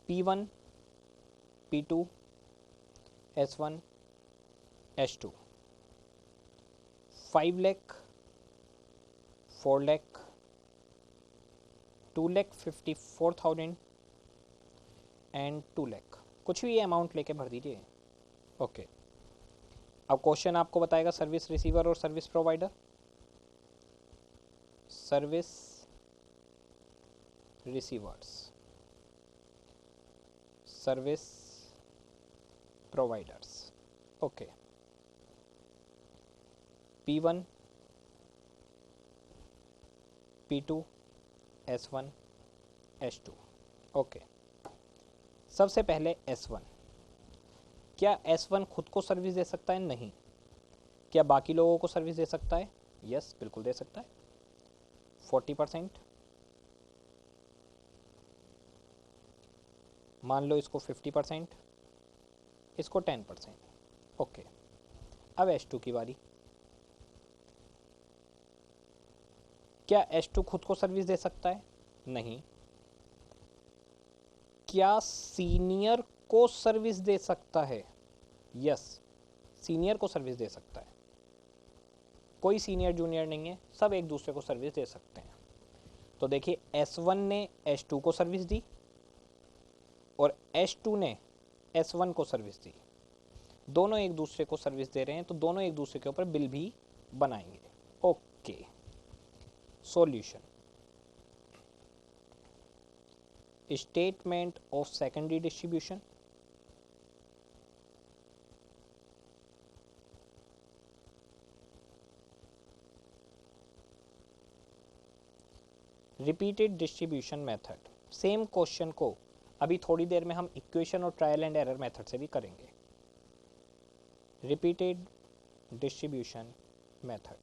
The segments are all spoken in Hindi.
P1, P2, S1, S2, 5 lakh, 4 lakh, 2,54,000 and 2 lakh, कुछ भी अमाउंट लेके भर दीजिए। ओके, अब क्वेश्चन आपको बताएगा सर्विस रिसीवर और service provider. Service receivers, service providers. Okay, P1, P2, S1, S2। Okay, सबसे पहले S1। क्या S1 खुद को सर्विस दे सकता है? नहीं। क्या बाकी लोगों को सर्विस दे सकता है? यस, बिल्कुल दे सकता है। 40%, मान लो इसको 50%, इसको 10%। ओके, अब S2 की बारी। क्या S2 खुद को सर्विस दे सकता है? नहीं। क्या सीनियर को सर्विस दे सकता है? यस, सीनियर को सर्विस दे सकता है। कोई सीनियर जूनियर नहीं है, सब एक दूसरे को सर्विस दे सकते हैं। तो देखिए, S1 ने S2 को सर्विस दी और S2 ने S1 को सर्विस दी। दोनों एक दूसरे को सर्विस दे रहे हैं, तो दोनों एक दूसरे के ऊपर बिल भी बनाएंगे। Okay, solution. Statement of secondary distribution. Repeated distribution method. Same question को अभी थोड़ी देर में हम इक्वेशन और ट्रायल एंड एरर मेथड से भी करेंगे। Repeated distribution method.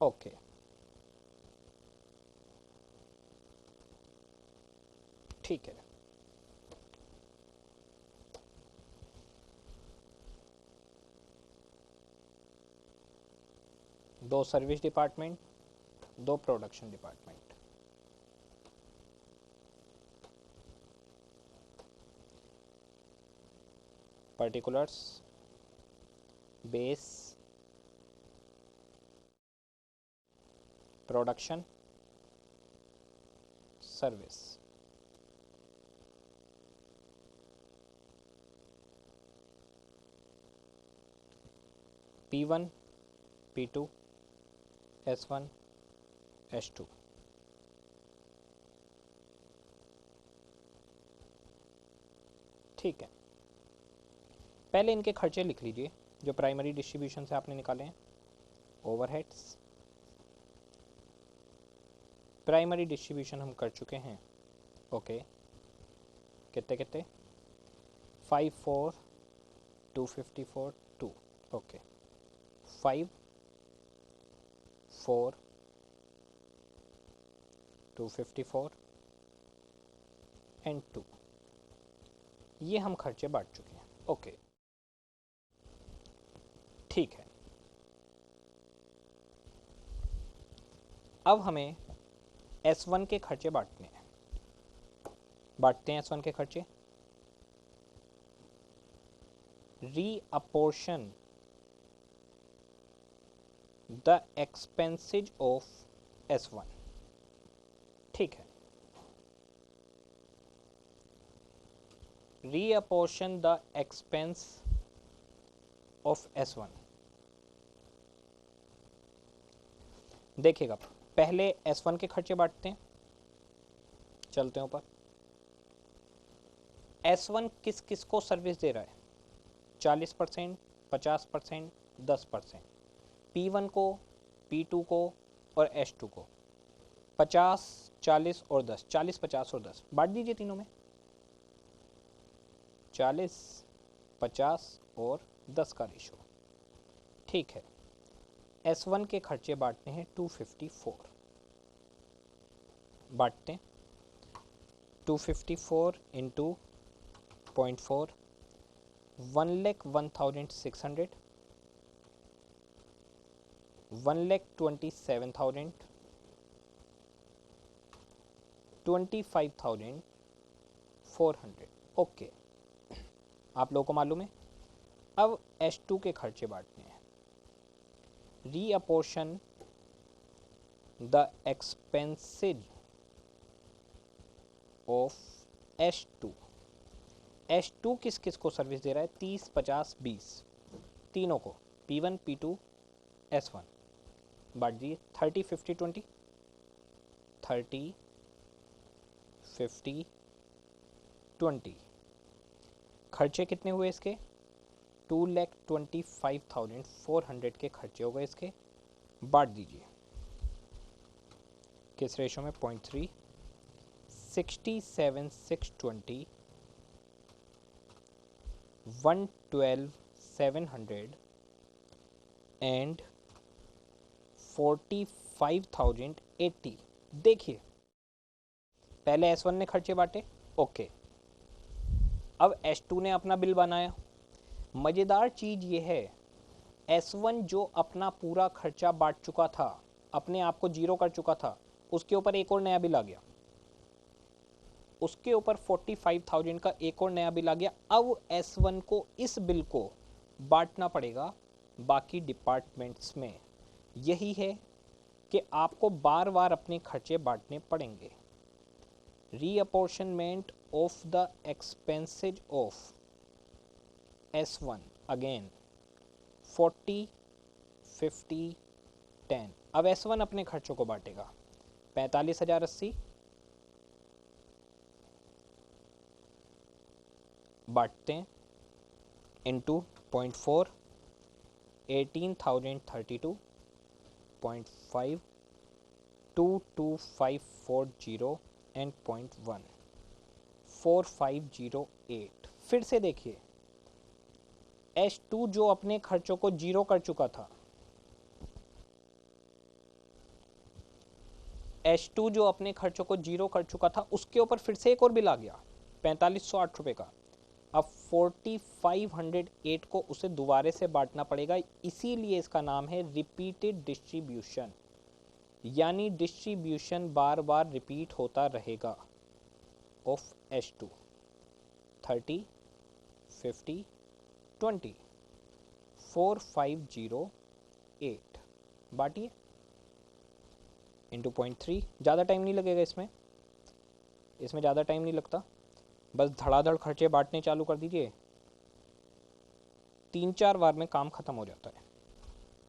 ओके, ठीक है। दो सर्विस डिपार्टमेंट, दो production department. Particulars, base, production, service. P1, P2, S1, S2। ठीक है, पहले इनके खर्चे लिख लीजिए जो प्राइमरी डिस्ट्रीब्यूशन से आपने निकाले हैं। ओवरहेड्स, प्राइमरी डिस्ट्रीब्यूशन हम कर चुके हैं। ओके, कितने कितने? 5, 4, 254, 2। Okay, 5, 4, 254 and 2। ये हम खर्चे बांट चुके हैं। ओके, ठीक है। अब हमें S1 के खर्चे बांटने हैं। बांटते हैं S1 के खर्चे। रीअपोर्शन द एक्सपेंसेज ऑफ S1। ठीक है, रीअपोर्शन द एक्सपेंस ऑफ S1। देखिएगा, पहले S1 के खर्चे बांटते हैं। चलते हैं ऊपर। S1 किस किस को सर्विस दे रहा है? 40%, 50%, 10%। P1 को, P2 को और S2 को। 50, 40 और 10, 40, 50 और 10 बांट दीजिए तीनों में। 40, 50 और 10 का रेशो। ठीक है, S1 के खर्चे बांटने हैं 254। बांटते हैं 254 इंटू 0.4, 1,01,600, 1,27,000 25,400। ओके, आप लोगों को मालूम है। अब H2 के खर्चे बांटने हैं। रीअपोर्शन the expenses of H2। H2 किस किस को सर्विस दे रहा है? 30, 50, 20 तीनों को, P1, P2, S1 बांट दिए। 30, 50, 20, 30, 50, 20। खर्चे कितने हुए इसके? 2,25,400 के खर्चे हो गए इसके। बांट दीजिए किस रेशो में? 0.3, 67,620, 112,700 एंड 45,080। देखिए, पहले S1 ने खर्चे बांटे, ओके। अब H2 ने अपना बिल बनाया। मज़ेदार चीज़ ये है, S1 जो अपना पूरा खर्चा बांट चुका था, अपने आप को जीरो कर चुका था, उसके ऊपर एक और नया बिल आ गया। उसके ऊपर 45,000 का एक और नया बिल आ गया। अब S1 को इस बिल को बांटना पड़ेगा बाकी डिपार्टमेंट्स में। यही है कि आपको बार बार अपने खर्चे बांटने पड़ेंगे। Reapportionment of the expenses of S1 again 40, 50, 10। अब S1 अपने खर्चों को बांटेगा। 45,080 बांटते हैं इंटू 0.4, 18,032, 0.5, 22,540 एंड 0.1, 4,508। फिर से देखिए, H2 जो अपने खर्चों को जीरो कर चुका था, H2 जो अपने खर्चों को जीरो कर चुका था, उसके ऊपर फिर से एक और बिल आ गया 4,508 रुपये का। अब 4,508 को उसे दोबारे से बांटना पड़ेगा। इसीलिए इसका नाम है रिपीटेड डिस्ट्रीब्यूशन, यानी डिस्ट्रीब्यूशन बार बार रिपीट होता रहेगा ऑफ H2। 30, 50, 20, 4,508 बांटिए इंटू 0.3। ज़्यादा टाइम नहीं लगेगा इसमें ज़्यादा टाइम नहीं लगता। बस धड़ाधड़ खर्चे बांटने चालू कर दीजिए, 3-4 बार में काम खत्म हो जाता है।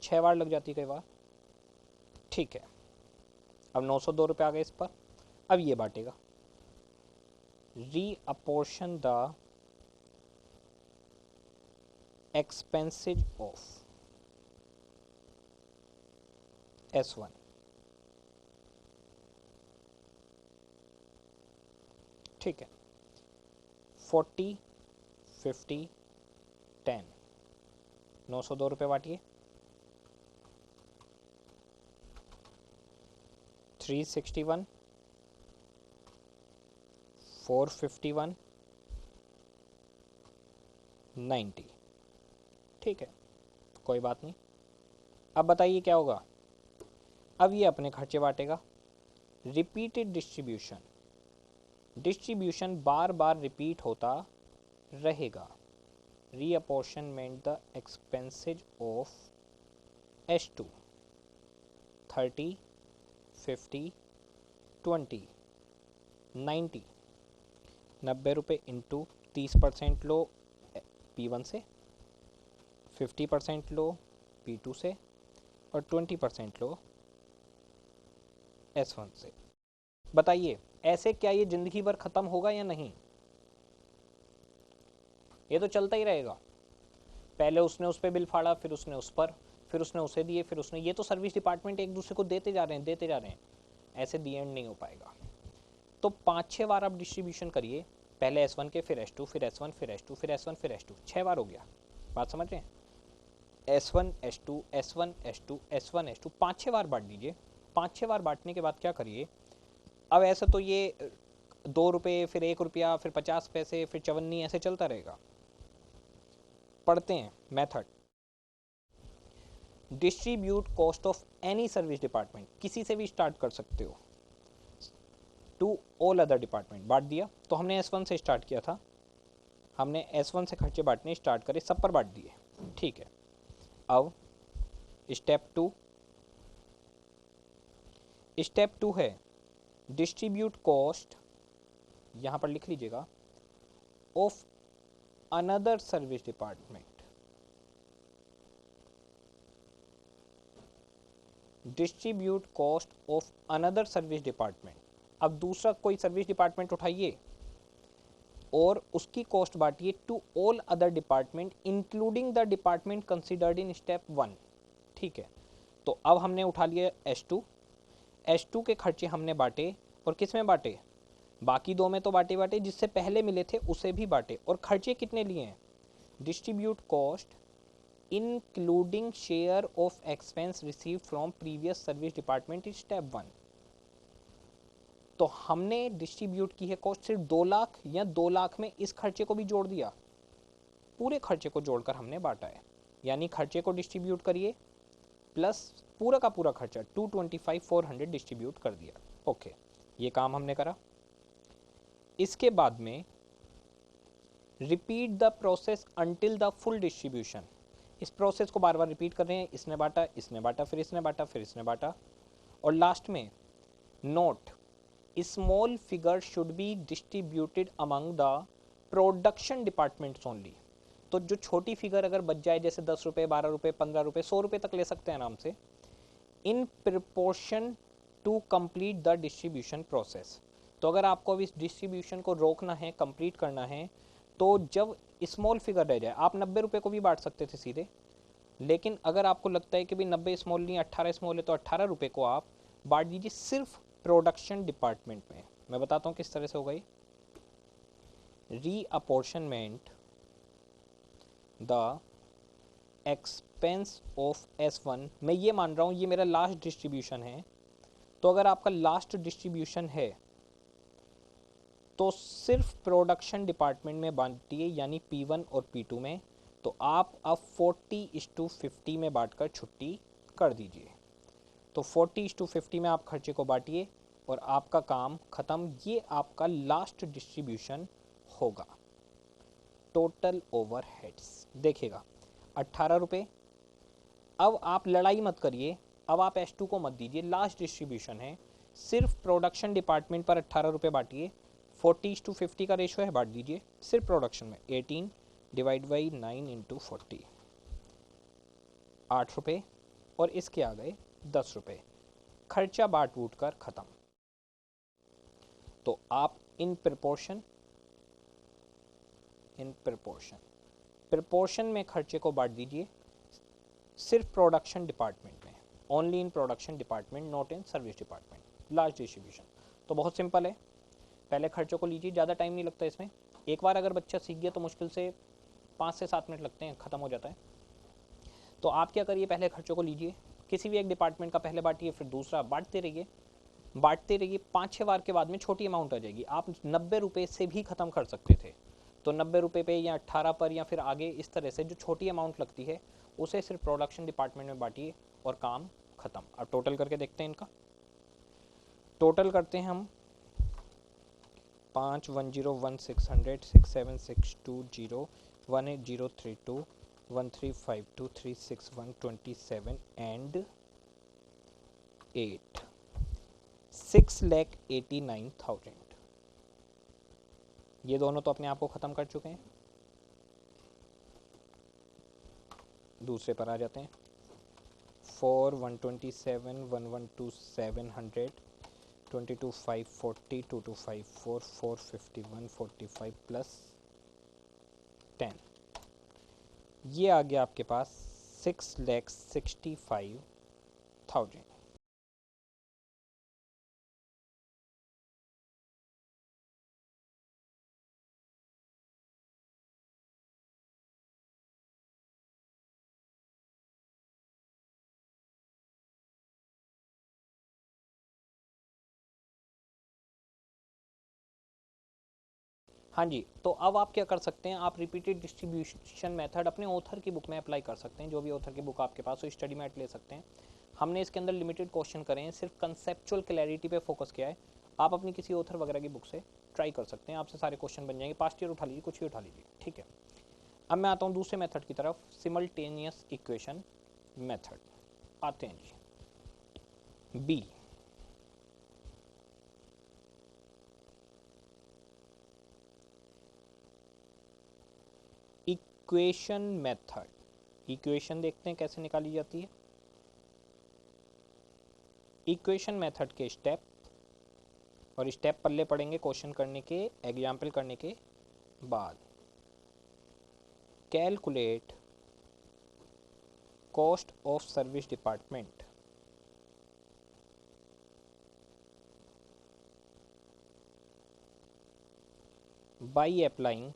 6 बार लग जाती कई बार। ठीक है, अब 902 रुपये आ गए इस पर। अब ये बांटेगा। रीअपोर्शन द एक्सपेंसेज ऑफ S1। ठीक है, 40, 50, 10, 902 रुपये बांटिए। 361, 451, 90। ठीक है, कोई बात नहीं। अब बताइए क्या होगा। अब ये अपने खर्चे बांटेगा। रिपीटेड डिस्ट्रीब्यूशन बार बार रिपीट होता रहेगा। रीअपोर्शनमेंट द एक्सपेंसेज ऑफ H2। 30, 50, 20, 90। 90 रुपये इंटू 30% लो P1 से, 50% लो P2 से और 20% लो S1 से। बताइए, ऐसे क्या ये जिंदगी भर खत्म होगा या नहीं? ये तो चलता ही रहेगा। पहले उसने उस पर बिल फाड़ा, फिर उसने उस पर, फिर उसने उसे दिए, फिर उसने, ये तो सर्विस डिपार्टमेंट एक दूसरे को देते जा रहे हैं। ऐसे दी एंड नहीं हो पाएगा। तो 5-6 बार आप डिस्ट्रीब्यूशन करिए, पहले S1 के, फिर S2, फिर S1, फिर S2, फिर S1, फिर S2। 6 बार हो गया। बात समझ रहे हैं? S1, S2, S1, S2, S1, S2 5-6 बार बांट दीजिए। 5-6 बार बांटने के बाद क्या करिए, अब ऐसा तो ये 2 रुपये, फिर 1 रुपया, फिर 50 पैसे, फिर 54, ऐसे चलता रहेगा। पढ़ते हैं method. Distribute cost of any service department, किसी से भी स्टार्ट कर सकते हो, टू ऑल अदर डिपार्टमेंट, बांट दिया। तो हमने S1 से स्टार्ट किया था, हमने S1 से खर्चे बांटने स्टार्ट करे, सब पर बांट दिए, ठीक है। अब स्टेप टू है डिस्ट्रीब्यूट कॉस्ट, यहां पर लिख लीजिएगा, of another service department. Distribute cost of another service department. अब दूसरा कोई सर्विस डिपार्टमेंट उठाइए और उसकी कॉस्ट बांटिए to all other department including the department considered in step 1, ठीक है। तो अब हमने उठा लिया S2 के खर्चे हमने बांटे, और किस में बांटे, बाकी दो में तो बांटे, जिससे पहले मिले थे उसे भी बांटे। और खर्चे कितने लिए हैं, distribute cost including share of expense receive from previous service department in step 1। तो हमने डिस्ट्रीब्यूट की है कॉस्ट सिर्फ 2 लाख, या 2 लाख में इस खर्चे को भी जोड़ दिया, पूरे खर्चे को जोड़कर हमने बांटा है। यानी खर्चे को डिस्ट्रीब्यूट करिए प्लस पूरा का पूरा खर्चा 225,400 डिस्ट्रीब्यूट कर दिया, ओके, ये काम हमने करा। इसके बाद में repeat the process until the full distribution. इस प्रोसेस को बार बार रिपीट कर रहे हैं, इसने बांटा, इसने बांटा, फिर इसने बांटा, फिर इसने बांटा, और लास्ट में note small figure should be distributed among the production departments only. तो जो छोटी फिगर अगर बच जाए, जैसे 10 रुपये, 12 रुपये, 15 रुपये, 100 रुपये तक ले सकते हैं आराम से, in proportion to complete the distribution process. तो अगर आपको अब इस डिस्ट्रीब्यूशन को रोकना है, कंप्लीट करना है, तो जब स्मॉल फिगर रह जाए, आप 90 रुपये को भी बांट सकते थे सीधे, लेकिन अगर आपको लगता है कि भाई 90 स्मॉल नहीं 18 स्मॉल है, तो 18 रुपये को आप बांट दीजिए सिर्फ प्रोडक्शन डिपार्टमेंट में। मैं बताता हूँ किस तरह से होगा ये। रीअपोर्शनमेंट द एक्सपेंस ऑफ S1, मैं ये मान रहा हूँ ये मेरा लास्ट डिस्ट्रीब्यूशन है, तो अगर आपका लास्ट डिस्ट्रीब्यूशन है तो सिर्फ प्रोडक्शन डिपार्टमेंट में बांटिए, यानी P1 और P2 में। तो आप अब 40:50 में बांटकर छुट्टी कर दीजिए। तो 40:50 में आप खर्चे को बांटिए और आपका काम ख़त्म। ये आपका लास्ट डिस्ट्रीब्यूशन होगा। टोटल ओवरहेड्स देखिएगा 18 रुपये। अब आप लड़ाई मत करिए, अब आप S2 को मत दीजिए, लास्ट डिस्ट्रीब्यूशन है, सिर्फ प्रोडक्शन डिपार्टमेंट पर 18 रुपये बांटिए। 40:50 का रेशो है, बांट दीजिए सिर्फ प्रोडक्शन में। 18 डिवाइड बाई 9 इंटू 40, 8 रुपये, और इसके आ गए 10 रुपये। खर्चा बांट बूट कर ख़त्म। तो आप इन प्रपोर्शन में खर्चे को बांट दीजिए सिर्फ प्रोडक्शन डिपार्टमेंट में, only in production department, not in service department, large distribution. तो बहुत सिंपल है, पहले खर्चों को लीजिए, ज़्यादा टाइम नहीं लगता इसमें। एक बार अगर बच्चा सीख गया तो मुश्किल से 5 से 7 मिनट लगते हैं, ख़त्म हो जाता है। तो आप क्या करिए, पहले खर्चों को लीजिए, किसी भी एक डिपार्टमेंट का पहले बांटिए, फिर दूसरा, बांटते रहिए 5-6 बार के बाद में छोटी अमाउंट आ जाएगी। आप 90 रुपये से भी ख़त्म कर सकते थे, तो 90 रुपये पे या 18 पर या फिर आगे, इस तरह से जो छोटी अमाउंट लगती है उसे सिर्फ प्रोडक्शन डिपार्टमेंट में बांटिए और काम ख़त्म। अब टोटल करके देखते हैं, इनका टोटल करते हैं हम। 5101,600, 67620, 18032, 1352, 361, 27 एंड 8, 6,89,000। ये दोनों तो अपने आप को ख़त्म कर चुके हैं। दूसरे पर आ जाते हैं। 4, 127, 112,700, 22,540, 22,544, 451, 45 प्लस 10, ये आ गया आपके पास 6,65,000। हाँ जी, तो अब आप क्या कर सकते हैं, आप रिपीटेड डिस्ट्रीब्यूशन मेथड अपने ऑथर की बुक में अप्लाई कर सकते हैं। जो भी ऑथर की बुक आपके पास हो, स्टडी मैट ले सकते हैं। हमने इसके अंदर लिमिटेड क्वेश्चन करे हैं, सिर्फ कंसेप्चुअल क्लैरिटी पे फोकस किया है। आप अपनी किसी ऑथर वगैरह की बुक से ट्राई कर सकते हैं, आपसे सारे क्वेश्चन बन जाएंगे, पास्ट ईयर उठा लीजिए, कुछ भी उठा लीजिए, ठीक है। अब मैं आता हूँ दूसरे मेथड की तरफ, सिमल्टेनियस इक्वेशन मेथड। आते हैं जी बी। इक्वेशन मेथड, इक्वेशन देखते हैं कैसे निकाली जाती है। इक्वेशन मेथड के स्टेप, और स्टेप पल्ले पड़ेंगे क्वेश्चन करने के, एग्जाम्पल करने के बाद। Calculate cost of service department, by applying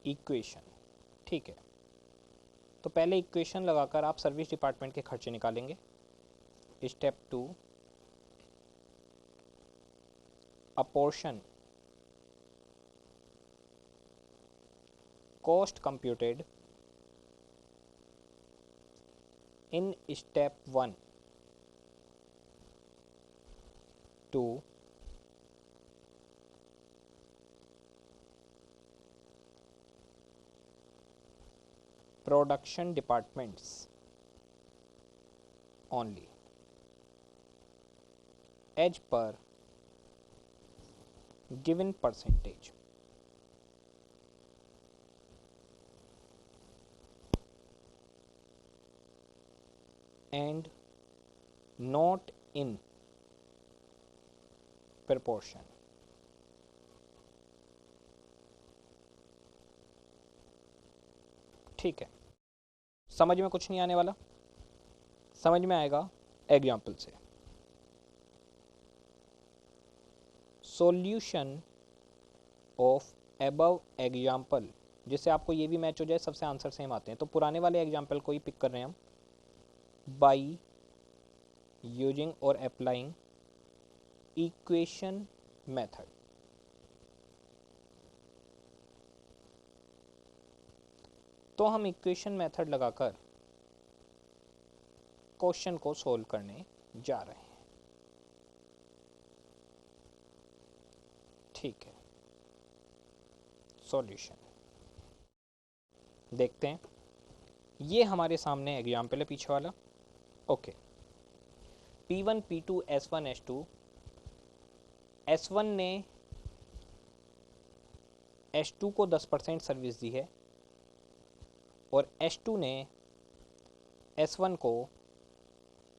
equation, ठीक है। तो पहले इक्वेशन लगाकर आप सर्विस डिपार्टमेंट के खर्चे निकालेंगे। Step 2, apportion cost computed in step 1 to production departments only as per given percentage, and not in proportion. ठीक है, समझ में कुछ नहीं आने वाला, समझ में आएगा एग्जाम्पल से। सॉल्यूशन ऑफ अबव एग्जाम्पल, जिससे आपको ये भी मैच हो जाए, सबसे आंसर सेम आते हैं। तो पुराने वाले एग्जाम्पल को ही पिक कर रहे हैं हम। बाई यूजिंग और अप्लाइंग इक्वेशन मेथड, तो हम इक्वेशन मेथड लगाकर क्वेश्चन को सोल्व करने जा रहे हैं, ठीक है। सॉल्यूशन देखते हैं, ये हमारे सामने एग्जाम्पल है पीछे वाला, okay. P1 P2 S1 S2, S1 ने S2 को 10% सर्विस दी है और S2 ने S1 को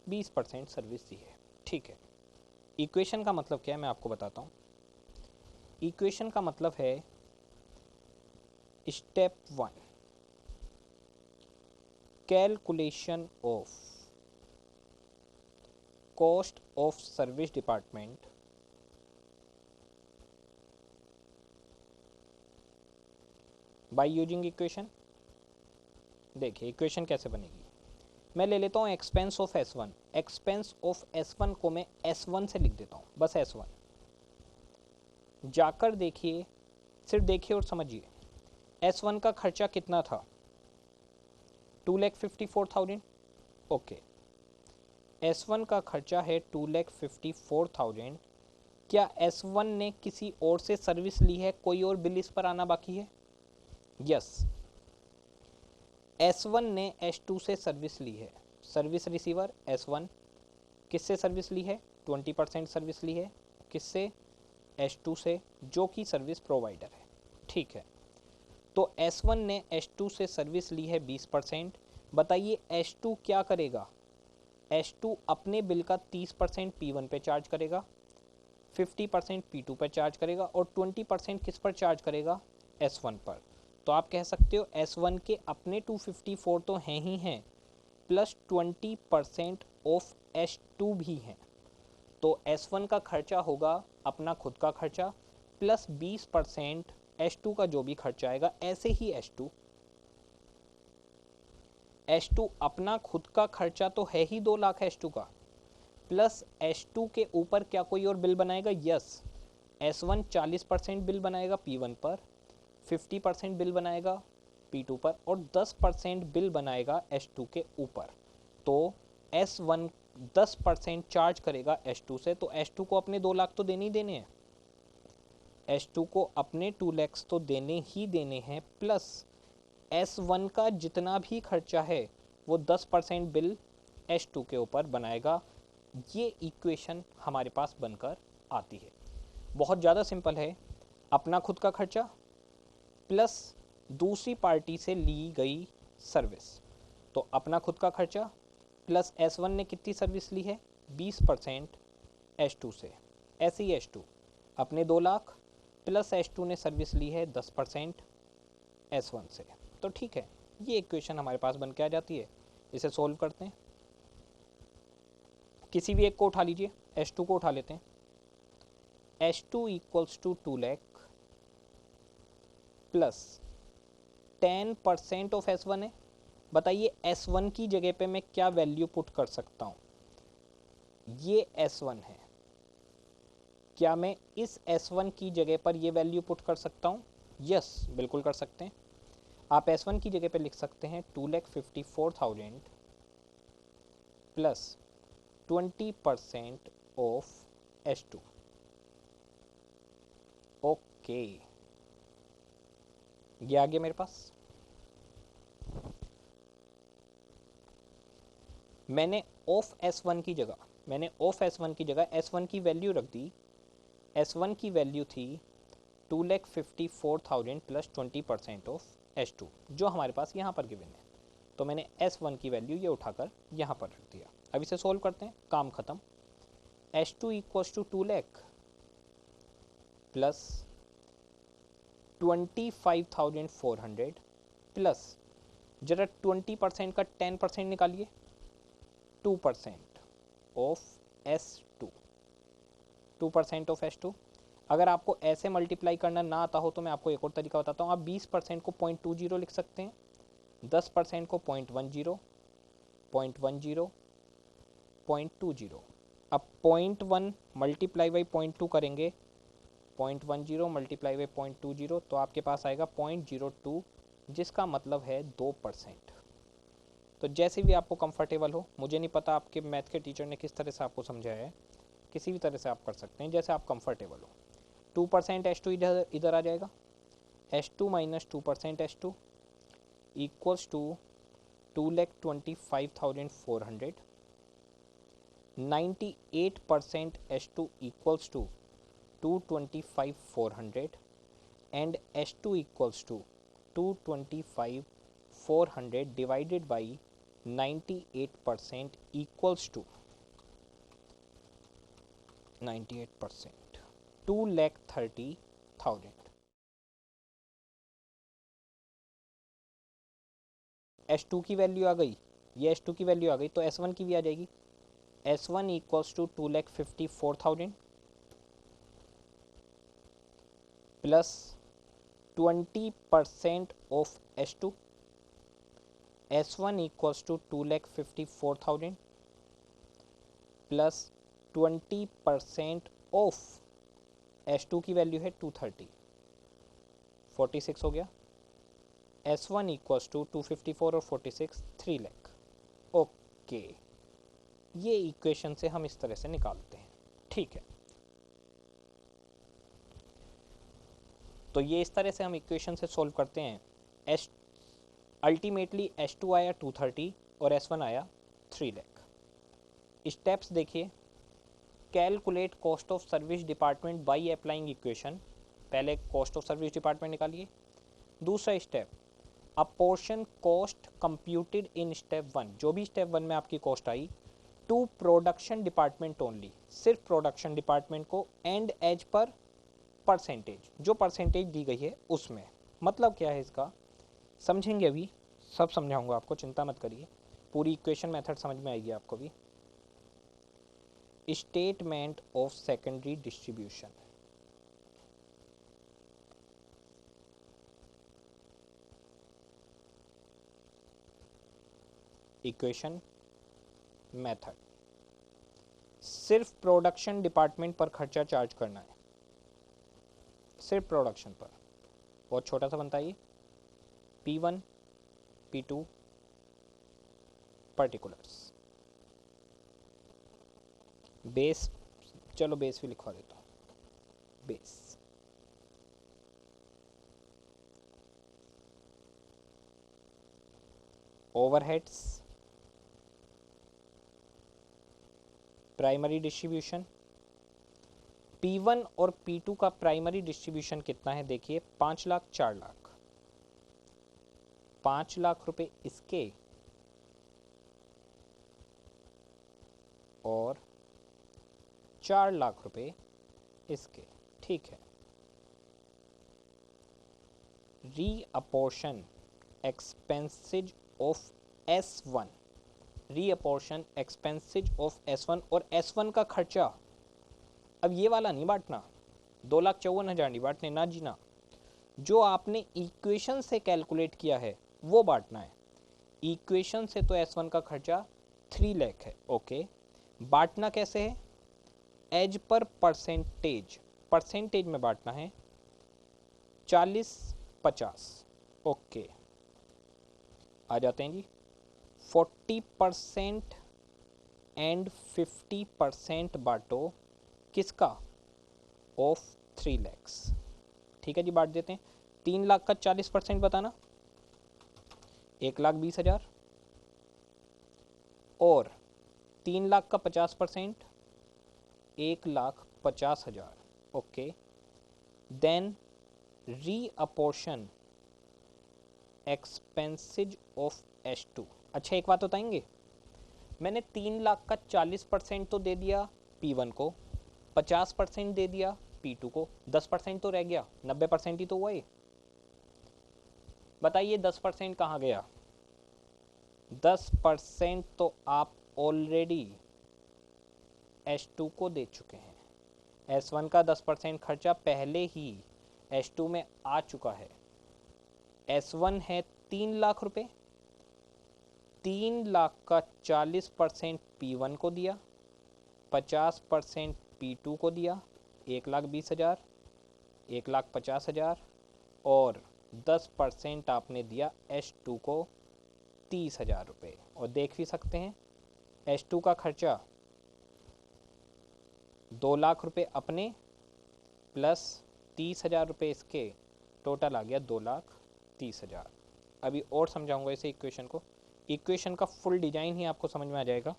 20% सर्विस दी है, ठीक है। इक्वेशन का मतलब क्या है मैं आपको बताता हूँ। इक्वेशन का मतलब है step 1, calculation of cost of service department by using equation. देखिए इक्वेशन कैसे बनेगी, मैं ले लेता हूँ expense of S1, expense of S1 को मैं S1 से लिख देता हूँ, बस S1। जाकर देखिए, सिर्फ देखिए और समझिए, S1 का खर्चा कितना था, 2,54,000, ओके। S1 का खर्चा है 2,54,000। क्या S1 ने किसी और से सर्विस ली है, कोई और बिल इस पर आना बाकी है? यस, S1 ने S2 से सर्विस ली है, सर्विस रिसीवर S1 किससे सर्विस ली है, 20% सर्विस ली है, किससे, S2 से, जो कि सर्विस प्रोवाइडर है, ठीक है। तो S1 ने S2 से सर्विस ली है 20%। बताइए S2 क्या करेगा, S2 अपने बिल का 30% P1 पे चार्ज करेगा, 50% P2 पर चार्ज करेगा और 20% किस पर चार्ज करेगा, S1 पर। तो आप कह सकते हो S1 के अपने 254 तो हैं ही हैं, प्लस 20% ऑफ S2 भी हैं। तो S1 का खर्चा होगा अपना खुद का खर्चा प्लस 20% S2 का जो भी खर्चा आएगा। ऐसे ही S2 अपना खुद का खर्चा तो है ही 2 लाख S2 का, प्लस S2 के ऊपर क्या कोई और बिल बनाएगा? यस, S1 40% बिल बनाएगा P1 पर, 50% बिल बनाएगा P2 पर और 10% बिल बनाएगा S2 के ऊपर। तो S1 10% चार्ज करेगा S2 से, तो S2 को अपने 2 लाख तो देने ही देने हैं, S2 को अपने 2 lakhs तो देने ही देने हैं, प्लस S1 का जितना भी खर्चा है वो 10% बिल S2 के ऊपर बनाएगा। ये इक्वेशन हमारे पास बनकर आती है। बहुत ज़्यादा सिंपल है, अपना खुद का खर्चा प्लस दूसरी पार्टी से ली गई सर्विस। तो अपना खुद का खर्चा प्लस S1 ने कितनी सर्विस ली है, 20% S2 से, ऐसे ही S2 अपने 2 लाख प्लस S2 ने सर्विस ली है 10% S1 से। तो ठीक है, ये इक्वेशन हमारे पास बन के आ जाती है। इसे सोल्व करते हैं, किसी भी एक को उठा लीजिए, S2 को उठा लेते हैं। S2 equals to 2 lakh plus 10% of S1 है। बताइए S1 की जगह पे मैं क्या वैल्यू पुट कर सकता हूँ, ये S1 है, क्या मैं इस S1 की जगह पर ये वैल्यू पुट कर सकता हूँ? यस, बिल्कुल कर सकते हैं। आप S1 की जगह पे लिख सकते हैं 2,54,000 प्लस 20% ऑफ S2। ओके, ये आ गया मेरे पास। मैंने ऑफ S1 की जगह S1 की वैल्यू रख दी। S1 की वैल्यू थी 2,54,000 प्लस 20% ऑफ S2, जो हमारे पास यहाँ पर गिवन है। तो मैंने S1 की वैल्यू ये उठाकर यहाँ पर रख दिया। अब इसे सोल्व करते हैं, काम खत्म। S2 equals to 2 lakh plus 25,400 plus, जरा 20% का 10% निकालिए, 2% ऑफ S2, 2% ऑफ S2। अगर आपको ऐसे मल्टीप्लाई करना ना आता हो तो मैं आपको एक और तरीका बताता हूँ। आप 20% को 0.20 लिख सकते हैं, 10% को 0.10, 0.10, 0.20। अब 0.1 मल्टीप्लाई बाई 0.2 करेंगे, 0.10 मल्टीप्लाई बाई 0.20, तो आपके पास आएगा 0.02, जिसका मतलब है 2%। तो जैसे भी आपको कंफर्टेबल हो, मुझे नहीं पता आपके मैथ के टीचर ने किस तरह से आपको समझाया है, किसी भी तरह से आप कर सकते हैं जैसे आप कंफर्टेबल हो। 2% S2 इधर आ जाएगा, S2 minus 2% S2 equals to 2,25,400। 98% S2 equals to 225,400 and S2 equals to 225,400 divided by 98% equals to 98%, 2,30,000। S2 की वैल्यू आ गई, ये S2 की वैल्यू आ गई, तो S1 की भी आ जाएगी। S1 equals to 2,54,000 plus 20% of S2। S1 equals to 2,54,000 plus 20% of S2 की वैल्यू है 230, 46 हो गया। S1 equals to 254 और 46, 3 लाख। ओके, ये इक्वेशन से हम इस तरह से निकालते हैं, ठीक है। तो ये इस तरह से हम इक्वेशन से सॉल्व करते हैं। अल्टीमेटली S2 आया 230 और S1 आया 3 लाख। स्टेप्स देखिए, calculate cost of service department by applying equation. पहले कॉस्ट ऑफ सर्विस डिपार्टमेंट निकालिए। दूसरा step, apportion cost computed in step 1, जो भी स्टेप 1 में आपकी कॉस्ट आई, टू प्रोडक्शन डिपार्टमेंट ओनली, सिर्फ प्रोडक्शन डिपार्टमेंट को, एंड एज पर परसेंटेज, जो परसेंटेज दी गई है उसमें। मतलब क्या है इसका, समझेंगे, अभी सब समझाऊंगा आपको, चिंता मत करिए, पूरी इक्वेशन मेथड समझ में आएगी आपको भी। Statement of secondary distribution, equation method, सिर्फ प्रोडक्शन डिपार्टमेंट पर खर्चा चार्ज करना है, सिर्फ प्रोडक्शन पर। बहुत छोटा सा बनता है ये, P1 P2 पर्टिकुलर्स। बेस, चलो बेस भी लिखवा देता हूँ, base. Overheads, primary distribution. P1 और P2 का प्राइमरी डिस्ट्रीब्यूशन कितना है देखिए, 5 लाख 4 लाख, 5 लाख रुपए इसके और 4 लाख रुपए इसके, ठीक है। Reapportion expenses of S1, reapportion expenses of S1, और S1 का खर्चा, अब ये वाला नहीं बांटना, 2,54,000 नहीं बांटने ना जी ना, जो आपने इक्वेशन से कैलकुलेट किया है वो बांटना है। इक्वेशन से तो S1 का खर्चा 3 लाख है, ओके। बांटना कैसे है, एज पर परसेंटेज, परसेंटेज में बांटना है, 40-50, ओके। आ जाते हैं जी, 40% एंड 50% बांटो, किसका, ऑफ 3 लैक्स, ठीक है जी। बांट देते हैं, 3 लाख का 40% बताना, 1,20,000, और 3 लाख का 50%, 1,50,000, okay. Then reapportion expenses of S2। अच्छा एक बात बताएंगे, मैंने 3 लाख का 40% तो दे दिया P1 को, 50% दे दिया P2 को, 10% तो रह गया, 90% ही तो हुआ ये। बताइए 10% कहाँ गया, 10% तो आप ऑलरेडी S2 को दे चुके हैं। S1 का 10% खर्चा पहले ही S2 में आ चुका है। S1 है 3 लाख रुपए, 3 लाख का 40% P1 को दिया, 50% P2 को दिया, 1,20,000, 1,50,000, और 10% आपने दिया S2 को, 30,000 रुपये। और देख भी सकते हैं S2 का खर्चा 2 लाख रुपये अपने प्लस 30,000 रुपये इसके, टोटल आ गया 2,30,000। अभी और समझाऊंगा इसे इक्वेशन को, इक्वेशन का फुल डिजाइन ही आपको समझ में आ जाएगा,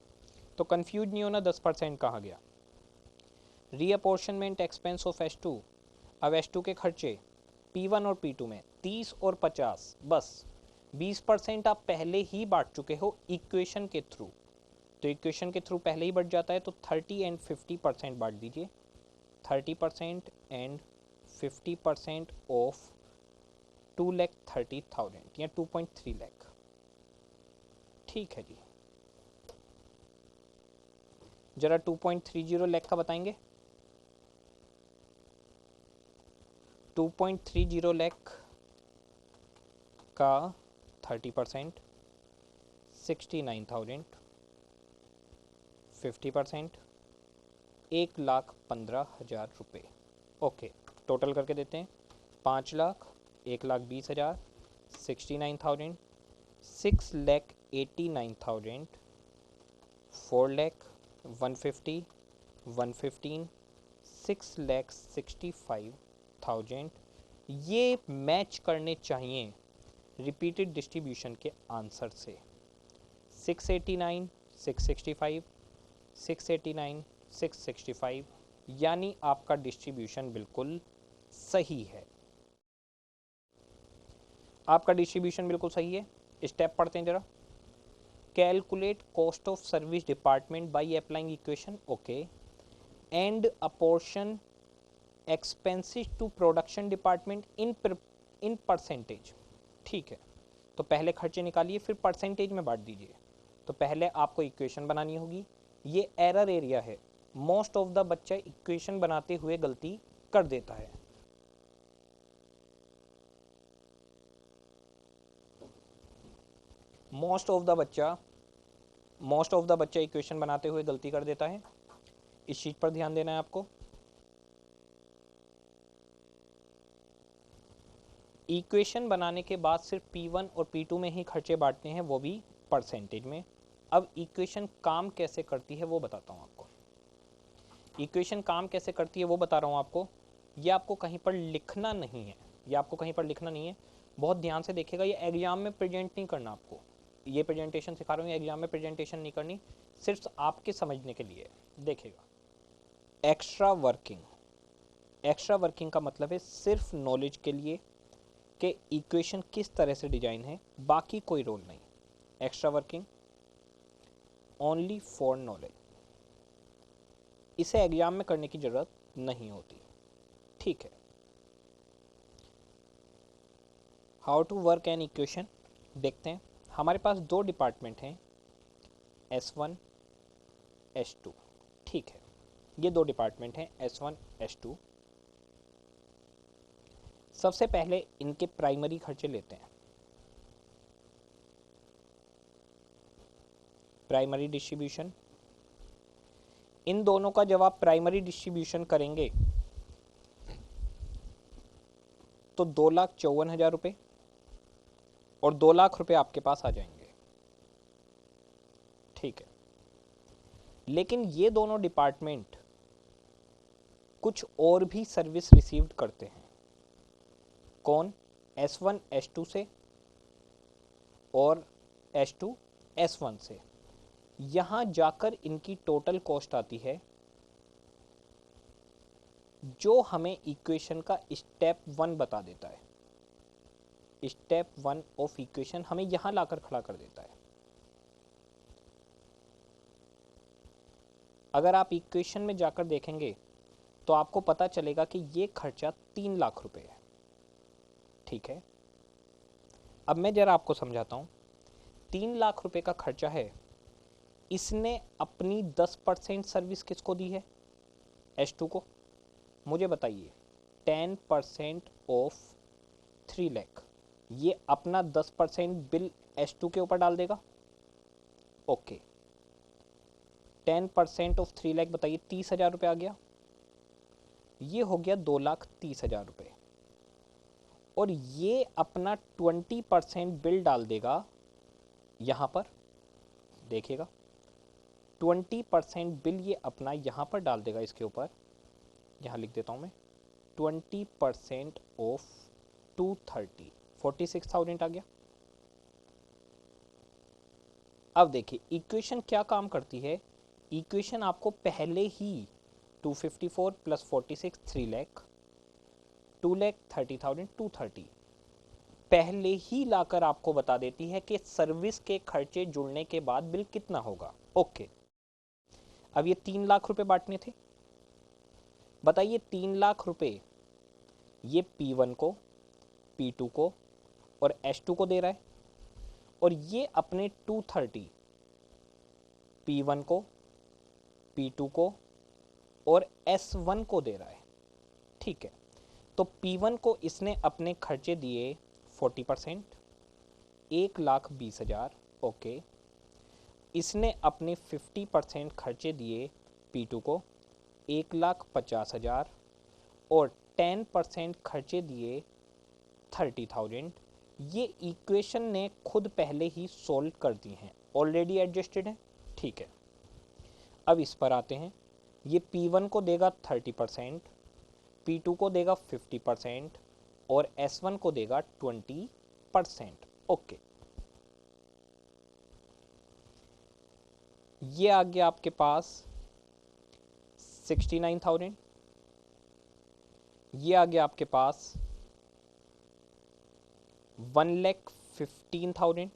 तो कंफ्यूज नहीं होना 10% कहाँ गया। रीअपोर्शनमेंट एक्सपेंस ऑफ S2, अब S2 के खर्चे P1 और P2 में 30 और 50, बस 20% आप पहले ही बांट चुके हो इक्वेशन के थ्रू, तो इक्वेशन के थ्रू पहले ही बढ़ जाता है, तो 30 एंड 50% बांट दीजिए, 30% एंड 50% ऑफ 2,30,000 या 2.3 लाख, ठीक है जी। जरा 2.30 लाख का बताएंगे, 2.30 लाख का 30%, 69,000, 50%, 1,15,000 रुपये, ओके। टोटल करके देते हैं, 5 लाख, 1,20,000, 69,000, 6,89,000, 4 लाख, 150, 115, 6,65,000, ये मैच करने चाहिए रिपीटेड डिस्ट्रीब्यूशन के आंसर से। 689, 665, 689, 665, यानी आपका डिस्ट्रीब्यूशन बिल्कुल सही है, आपका डिस्ट्रीब्यूशन बिल्कुल सही है। स्टेप पढ़ते हैं जरा। Calculate cost of service department by applying equation, okay, and apportion expenses to production department in percentage, ठीक है। तो पहले खर्चे निकालिए, फिर परसेंटेज में बांट दीजिए। तो पहले आपको इक्वेशन बनानी होगी, ये एरर एरिया है, मोस्ट ऑफ द बच्चा इक्वेशन बनाते हुए गलती कर देता है। मोस्ट ऑफ द बच्चा इक्वेशन बनाते हुए गलती कर देता है, इस चीज पर ध्यान देना है आपको। इक्वेशन बनाने के बाद सिर्फ P1 और P2 में ही खर्चे बांटते हैं, वो भी परसेंटेज में। अब इक्वेशन काम कैसे करती है वो बताता हूँ आपको। इक्वेशन काम कैसे करती है वो बता रहा हूँ आपको। ये आपको कहीं पर लिखना नहीं है, ये आपको कहीं पर लिखना नहीं है, बहुत ध्यान से देखिएगा। ये एग्जाम में प्रेजेंट नहीं करना आपको, ये प्रेजेंटेशन सिखा रहा हूँ, ये एग्जाम में प्रेजेंटेशन नहीं करनी, सिर्फ आपके समझने के लिए। देखिएगा, एक्स्ट्रा वर्किंग, एक्स्ट्रा वर्किंग का मतलब है सिर्फ नॉलेज के लिए कि इक्वेशन किस तरह से डिजाइन है, बाकी कोई रोल नहीं। Extra working only for knowledge, इसे एग्जाम में करने की जरूरत नहीं होती, ठीक है। How to work an equation देखते हैं। हमारे पास दो डिपार्टमेंट हैं, S1 S2, ठीक है। ये दो डिपार्टमेंट हैं S1 S2। सबसे पहले इनके प्राइमरी खर्चे लेते हैं। प्राइमरी डिस्ट्रीब्यूशन, इन दोनों का जब आप प्राइमरी डिस्ट्रीब्यूशन करेंगे तो 2,54,000 रुपये और 2 लाख रुपए आपके पास आ जाएंगे, ठीक है। लेकिन ये दोनों डिपार्टमेंट कुछ और भी सर्विस रिसीव्ड करते हैं। कौन? S1 S2 से और S2 S1 से। यहां जाकर इनकी टोटल कॉस्ट आती है, जो हमें इक्वेशन का स्टेप 1 बता देता है। स्टेप 1 ऑफ इक्वेशन हमें यहां लाकर खड़ा कर देता है। अगर आप इक्वेशन में जाकर देखेंगे तो आपको पता चलेगा कि ये खर्चा 3 लाख रुपए है, ठीक है। अब मैं जरा आपको समझाता हूं। 3 लाख रुपए का खर्चा है, इसने अपनी 10% सर्विस किसको दी है? S2 को। मुझे बताइए, 10% ऑफ 3 लाख, ये अपना 10% बिल S2 के ऊपर डाल देगा, ओके। 10% ऑफ 3 लाख बताइए, 30,000 रुपये आ गया। ये हो गया 2,30,000 रुपये। और ये अपना 20% बिल डाल देगा यहां पर, देखिएगा 20% बिल ये अपना यहां पर डाल देगा, इसके ऊपर यहां लिख देता हूं मैं, 20% ऑफ 230, 46,000 आ गया। अब देखिए इक्वेशन क्या काम करती है। इक्वेशन आपको पहले ही 254 प्लस 46 3 लाख, 2,30,000 230 पहले ही लाकर आपको बता देती है कि सर्विस के खर्चे जुड़ने के बाद बिल कितना होगा, ओके। अब ये 3 लाख रुपए बांटने थे, बताइए 3 लाख रुपए ये P1 को, P2 को और S2 को दे रहा है, और ये अपने 230 P1 को, P2 को और S1 को दे रहा है, ठीक है। तो P1 को इसने अपने खर्चे दिए 40%, 1,20,000, ओके। इसने अपने 50% खर्चे दिए P2 को 1,50,000 और 10% खर्चे दिए 30,000। ये इक्वेशन ने खुद पहले ही सॉल्व कर दी हैं, ऑलरेडी एडजस्टेड है, ठीक है। अब इस पर आते हैं। ये P1 को देगा 30%, P2 को देगा 50% और S1 को देगा 20%, ओके। ये आ गया आपके पास 69,000, ये आ गया आपके पास 1,15,000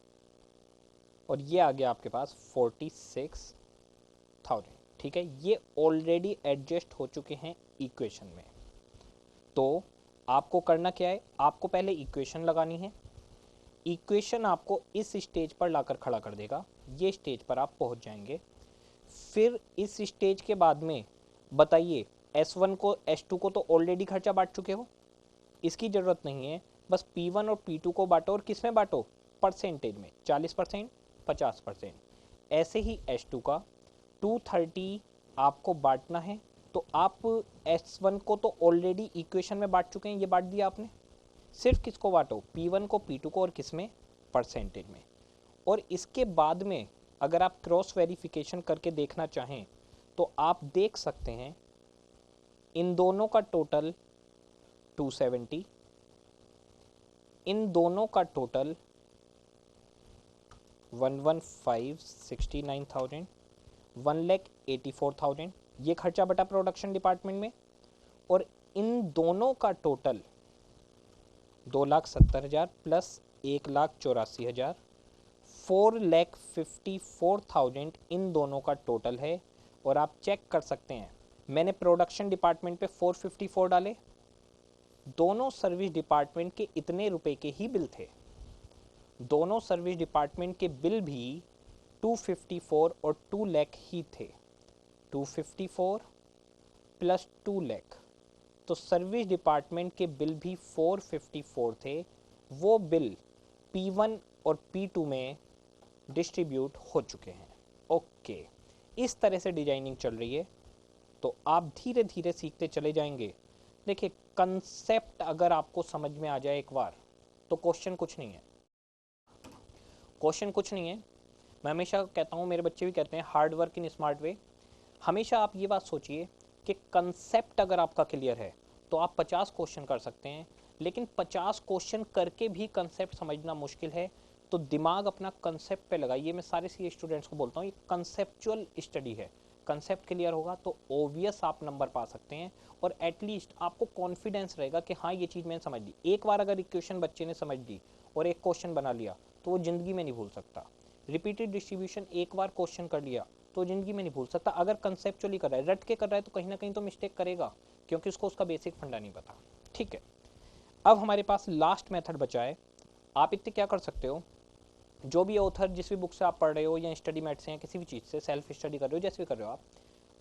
और ये आ गया आपके पास 46,000, ठीक है। ये ऑलरेडी एडजस्ट हो चुके हैं इक्वेशन में। तो आपको करना क्या है, आपको पहले इक्वेशन लगानी है। इक्वेशन आपको इस स्टेज पर लाकर खड़ा कर देगा, ये स्टेज पर आप पहुंच जाएंगे। फिर इस स्टेज के बाद में बताइए S1 को S2 को तो ऑलरेडी खर्चा बांट चुके हो, इसकी ज़रूरत नहीं है। बस P1 और P2 को बांटो, और किस में बांटो? परसेंटेज में, 40%, 50%। ऐसे ही S2 का 230 आपको बांटना है। तो आप S1 को तो ऑलरेडी इक्वेशन में बांट चुके हैं, ये बांट दिया आपने। सिर्फ किसको बांटो? P1 को, P2 को और किस में? परसेंटेज में। और इसके बाद में अगर आप क्रॉस वेरिफिकेशन करके देखना चाहें तो आप देख सकते हैं इन दोनों का टोटल 270, इन दोनों का टोटल 1,15,69,000, 1,84,000 ये खर्चा बटा प्रोडक्शन डिपार्टमेंट में, और इन दोनों का टोटल 2,70,000 प्लस 1,84,000, 4,54,000 इन दोनों का टोटल है। और आप चेक कर सकते हैं, मैंने प्रोडक्शन डिपार्टमेंट पे 454 डाले, दोनों सर्विस डिपार्टमेंट के इतने रुपए के ही बिल थे, दोनों सर्विस डिपार्टमेंट के बिल भी 254 और 2 लाख ही थे, 254 प्लस 2 लाख, तो सर्विस डिपार्टमेंट के बिल भी 454 थे। वो बिल P1 और P2 में डिस्ट्रीब्यूट हो चुके हैं। ओके, इस तरह से डिजाइनिंग चल रही है, तो आप धीरे धीरे सीखते चले जाएंगे। देखिए, कंसेप्ट अगर आपको समझ में आ जाए एक बार, तो क्वेश्चन कुछ नहीं है, क्वेश्चन कुछ नहीं है। मैं हमेशा कहता हूँ, मेरे बच्चे भी कहते हैं, hard work in smart way. हमेशा आप ये बात सोचिए कि कंसेप्ट अगर आपका क्लियर है तो आप 50 क्वेश्चन कर सकते हैं, लेकिन 50 क्वेश्चन करके भी कंसेप्ट समझना मुश्किल है, तो दिमाग अपना कंसेप्ट पे लगाइए। मैं सारे सी स्टूडेंट्स को बोलता हूँ, ये कंसेप्चुअल स्टडी है, कंसेप्ट क्लियर होगा तो ओबियस आप नंबर पा सकते हैं, और एटलीस्ट आपको कॉन्फिडेंस रहेगा कि हाँ ये चीज़ मैंने समझ ली। एक बार अगर इक्वेशन बच्चे ने समझ ली और एक क्वेश्चन बना लिया तो वो ज़िंदगी में नहीं भूल सकता। रिपीटेड डिस्ट्रीब्यूशन एक बार क्वेश्चन कर लिया तो ज़िंदगी में नहीं भूल सकता। अगर कंसेप्चुअली कर रहा है, रट के कर रहा है, तो कहीं ना कहीं तो मिस्टेक करेगा, क्योंकि उसको उसका बेसिक फंडा नहीं पता। ठीक है, अब हमारे पास लास्ट मेथड बचा है। आप इतने क्या कर सकते हो, जो भी ऑथर जिस भी बुक से आप पढ़ रहे हो, या स्टडी मैट से, या किसी भी चीज़ से सेल्फ स्टडी कर रहे हो, जैसे भी कर रहे हो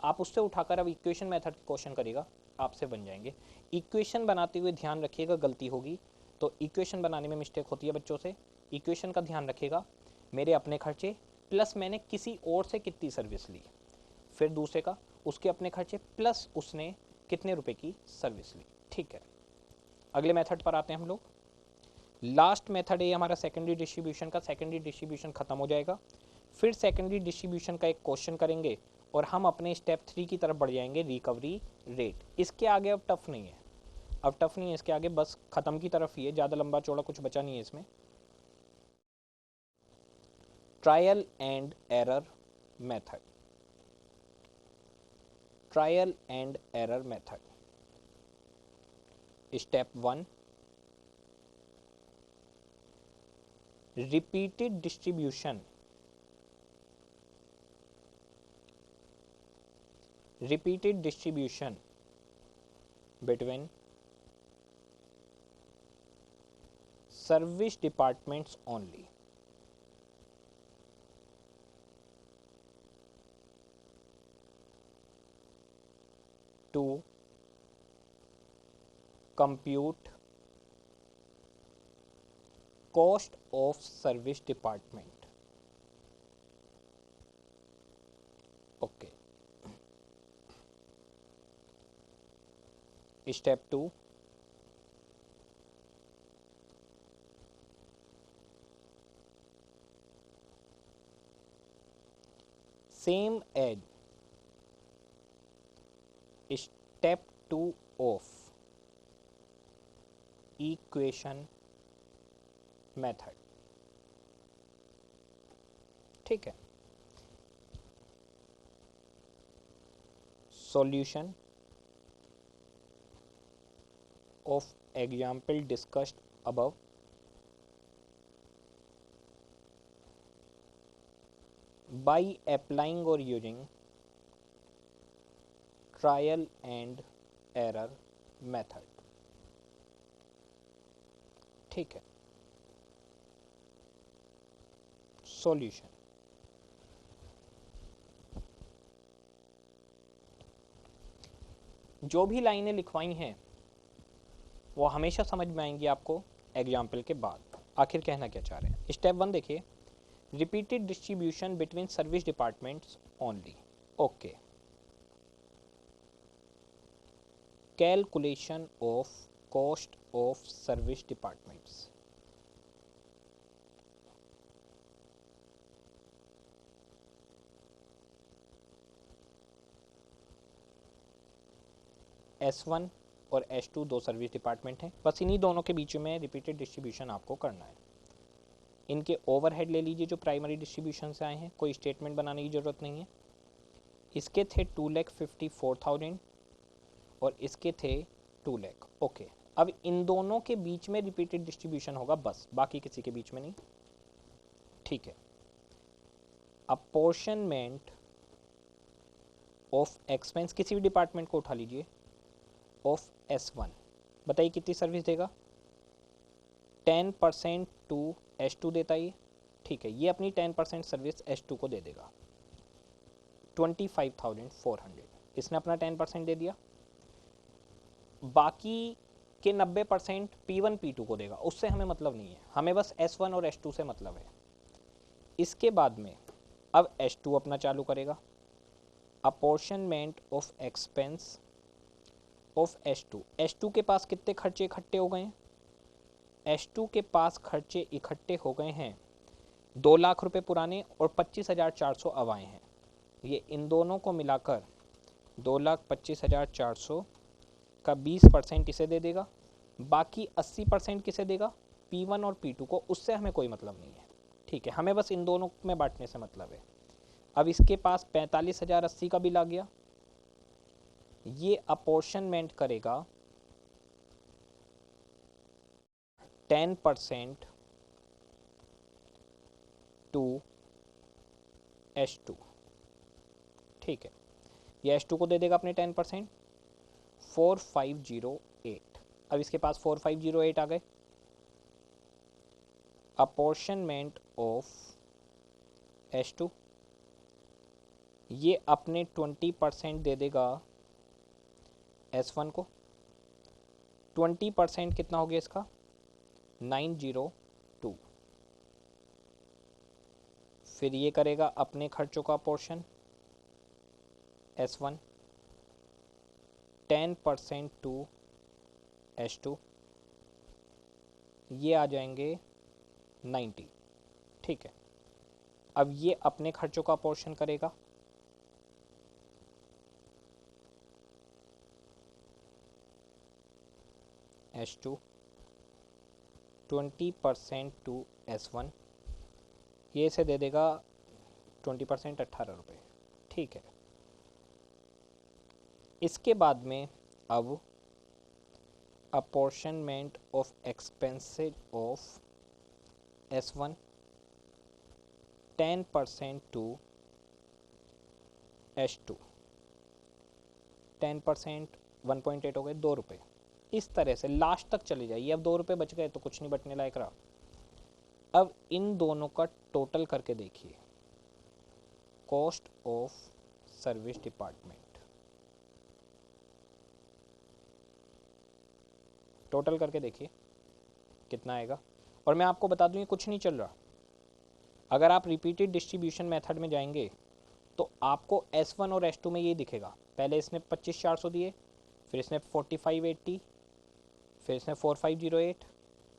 आप उससे उठाकर अब इक्वेशन मेथड क्वेश्चन करेगा, आपसे बन जाएंगे। इक्वेशन बनाते हुए ध्यान रखिएगा, गलती होगी तो इक्वेशन बनाने में मिस्टेक होती है बच्चों से। इक्वेशन का ध्यान रखिएगा, मेरे अपने खर्चे प्लस मैंने किसी और से कितनी सर्विस ली, फिर दूसरे का उसके अपने खर्चे प्लस उसने कितने रुपए की सर्विस ली। ठीक है, अगले मेथड पर आते हैं हम लोग। लास्ट मेथड है हमारा सेकेंडरी डिस्ट्रीब्यूशन का। सेकेंडरी डिस्ट्रीब्यूशन खत्म हो जाएगा, फिर सेकेंडरी डिस्ट्रीब्यूशन का एक क्वेश्चन करेंगे और हम अपने स्टेप 3 की तरफ बढ़ जाएंगे, रिकवरी रेट। इसके आगे अब टफ नहीं है, अब टफ नहीं है इसके आगे, बस खत्म की तरफ ही है, ज़्यादा लंबा चौड़ा कुछ बचा नहीं है इसमें। Trial and error method, trial and error method. Step 1, repeated distribution, repeated distribution between service departments only. To compute cost of service department. Okay. Step 2, same as step 2 of equation method. ठीक है, solution of example discussed above by applying or using trial and error method. ठीक है, सॉल्यूशन। जो भी लाइनें लिखवाई हैं वो हमेशा समझ में आएंगी आपको एग्जाम्पल के बाद। आखिर कहना क्या चाह रहे हैं। स्टेप 1 देखिए, repeated distribution between service departments only. Okay, calculation of cost of service departments. S1 और S2 दो सर्विस डिपार्टमेंट हैं, बस इन्हीं दोनों के बीच में रिपीटेड डिस्ट्रीब्यूशन आपको करना है। इनके ओवरहेड ले लीजिए जो प्राइमरी डिस्ट्रीब्यूशन से आए हैं, कोई स्टेटमेंट बनाने की ज़रूरत नहीं है। इसके थे 2,54,000 और इसके थे 2 लाख। ओके, अब इन दोनों के बीच में रिपीटेड डिस्ट्रीब्यूशन होगा बस, बाकी किसी के बीच में नहीं। ठीक है, अपॉर्शनमेंट ऑफ एक्सपेंस किसी भी डिपार्टमेंट को उठा लीजिए ऑफ S1, बताइए कितनी सर्विस देगा? 10% टू S2 देता है। ठीक है, ये अपनी 10% सर्विस S2 को दे देगा 25,400। इसने अपना 10% दे दिया, बाकी के 90% P1 P2 को देगा, उससे हमें मतलब नहीं है, हमें बस S1 और S2 से मतलब है। इसके बाद में अब S2 अपना चालू करेगा। Apportionment of expense of S2, S2 के पास कितने खर्चे इकट्ठे हो गए हैं? S2 के पास खर्चे इकट्ठे हो गए हैं 2 लाख रुपए पुराने और 25,400 अब आए हैं। ये इन दोनों को मिलाकर 2,25,400 का 20% इसे दे देगा, बाकी 80% किसे देगा? P1 और P2 को, उससे हमें कोई मतलब नहीं है। ठीक है, हमें बस इन दोनों में बांटने से मतलब है। अब इसके पास 45,080 का बिल आ गया, ये अपॉर्शनमेंट करेगा 10% टू S2। ठीक है, ये S2 को दे देगा अपने 10%, 4508। अब इसके पास 4508 आ गए। अपॉर्शनमेंट ऑफ S2, ये अपने 20% दे देगा S1 को। 20% कितना हो गया इसका? 902। फिर ये करेगा अपने खर्चों का पोर्शन S1, 10% टू S2, ये आ जाएंगे 90। ठीक है, अब ये अपने खर्चों का पोर्शन करेगा S2, 20% टू S1, ये इसे दे देगा 20%, 18 रुपये। ठीक है, इसके बाद में अब apportionment of expenses of S1, 10% to S2, 10% 1.8 हो गए, 2 रुपये। इस तरह से लास्ट तक चले जाइए। अब 2 रुपये बच गए तो कुछ नहीं बचने लायक रहा। अब इन दोनों का टोटल करके देखिए, cost of service department, total करके देखिए कितना आएगा। और मैं आपको बता दूं ये कुछ नहीं चल रहा। अगर आप रिपीटेड डिस्ट्रीब्यूशन मेथड में जाएंगे तो आपको S1 और S2 में ये दिखेगा, पहले इसने 25,400 दिए, फिर इसने 4580, फिर इसने 4508,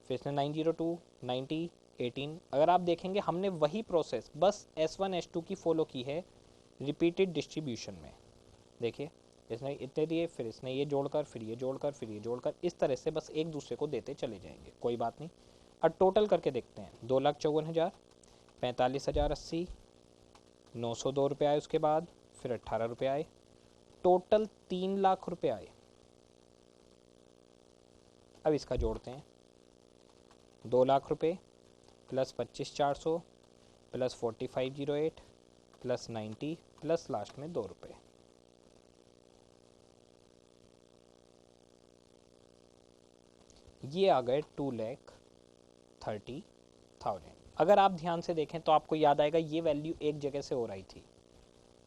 फिर इसने 902, 90, 18। अगर आप देखेंगे हमने वही प्रोसेस बस S1 S2 की फॉलो की है रिपीटेड डिस्ट्रीब्यूशन में। देखिए इसने इतने दिए, फिर इसने ये जोड़कर, फिर ये जोड़कर, फिर ये जोड़कर, इस तरह से बस एक दूसरे को देते चले जाएंगे, कोई बात नहीं। अब टोटल करके देखते हैं, 2,54,000, 45,080, 902 रुपये आए, उसके बाद फिर 18 रुपये आए, टोटल 3 लाख रुपये आए। अब इसका जोड़ते हैं, 2 लाख रुपये plus 25,400 plus 4508 plus 90 plus last में 2 रुपये, ये आ गए 2,30,000। अगर आप ध्यान से देखें तो आपको याद आएगा ये वैल्यू एक जगह से हो रही थी।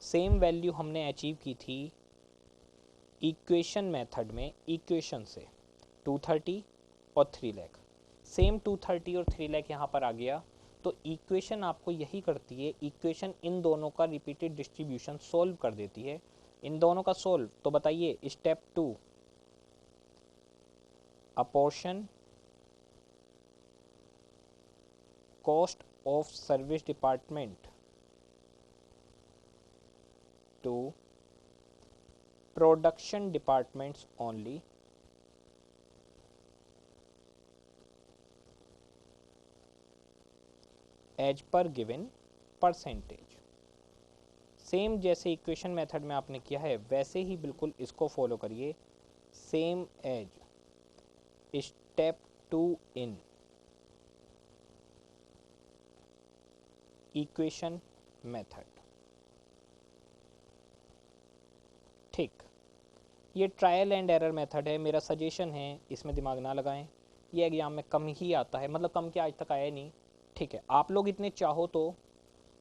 सेम वैल्यू हमने अचीव की थी इक्वेशन मेथड में, इक्वेशन से 230 और 3 लाख। सेम 230 और 3 लाख यहाँ पर आ गया। तो इक्वेशन आपको यही करती है, इक्वेशन इन दोनों का रिपीटेड डिस्ट्रीब्यूशन सोल्व कर देती है। इन दोनों का सोल्व, तो बताइए step 2, apportion cost of service department to production departments only as per given percentage। Same जैसे इक्वेशन मेथड में आपने किया है वैसे ही बिल्कुल इसको फॉलो करिए, same as step 2 in equation method. ठीक, ये ट्रायल एंड एरर मेथड है, मेरा सजेशन है इसमें दिमाग ना लगाएं, ये एग्जाम में कम ही आता है, मतलब कम क्या आज तक आया नहीं। ठीक है, आप लोग इतने चाहो तो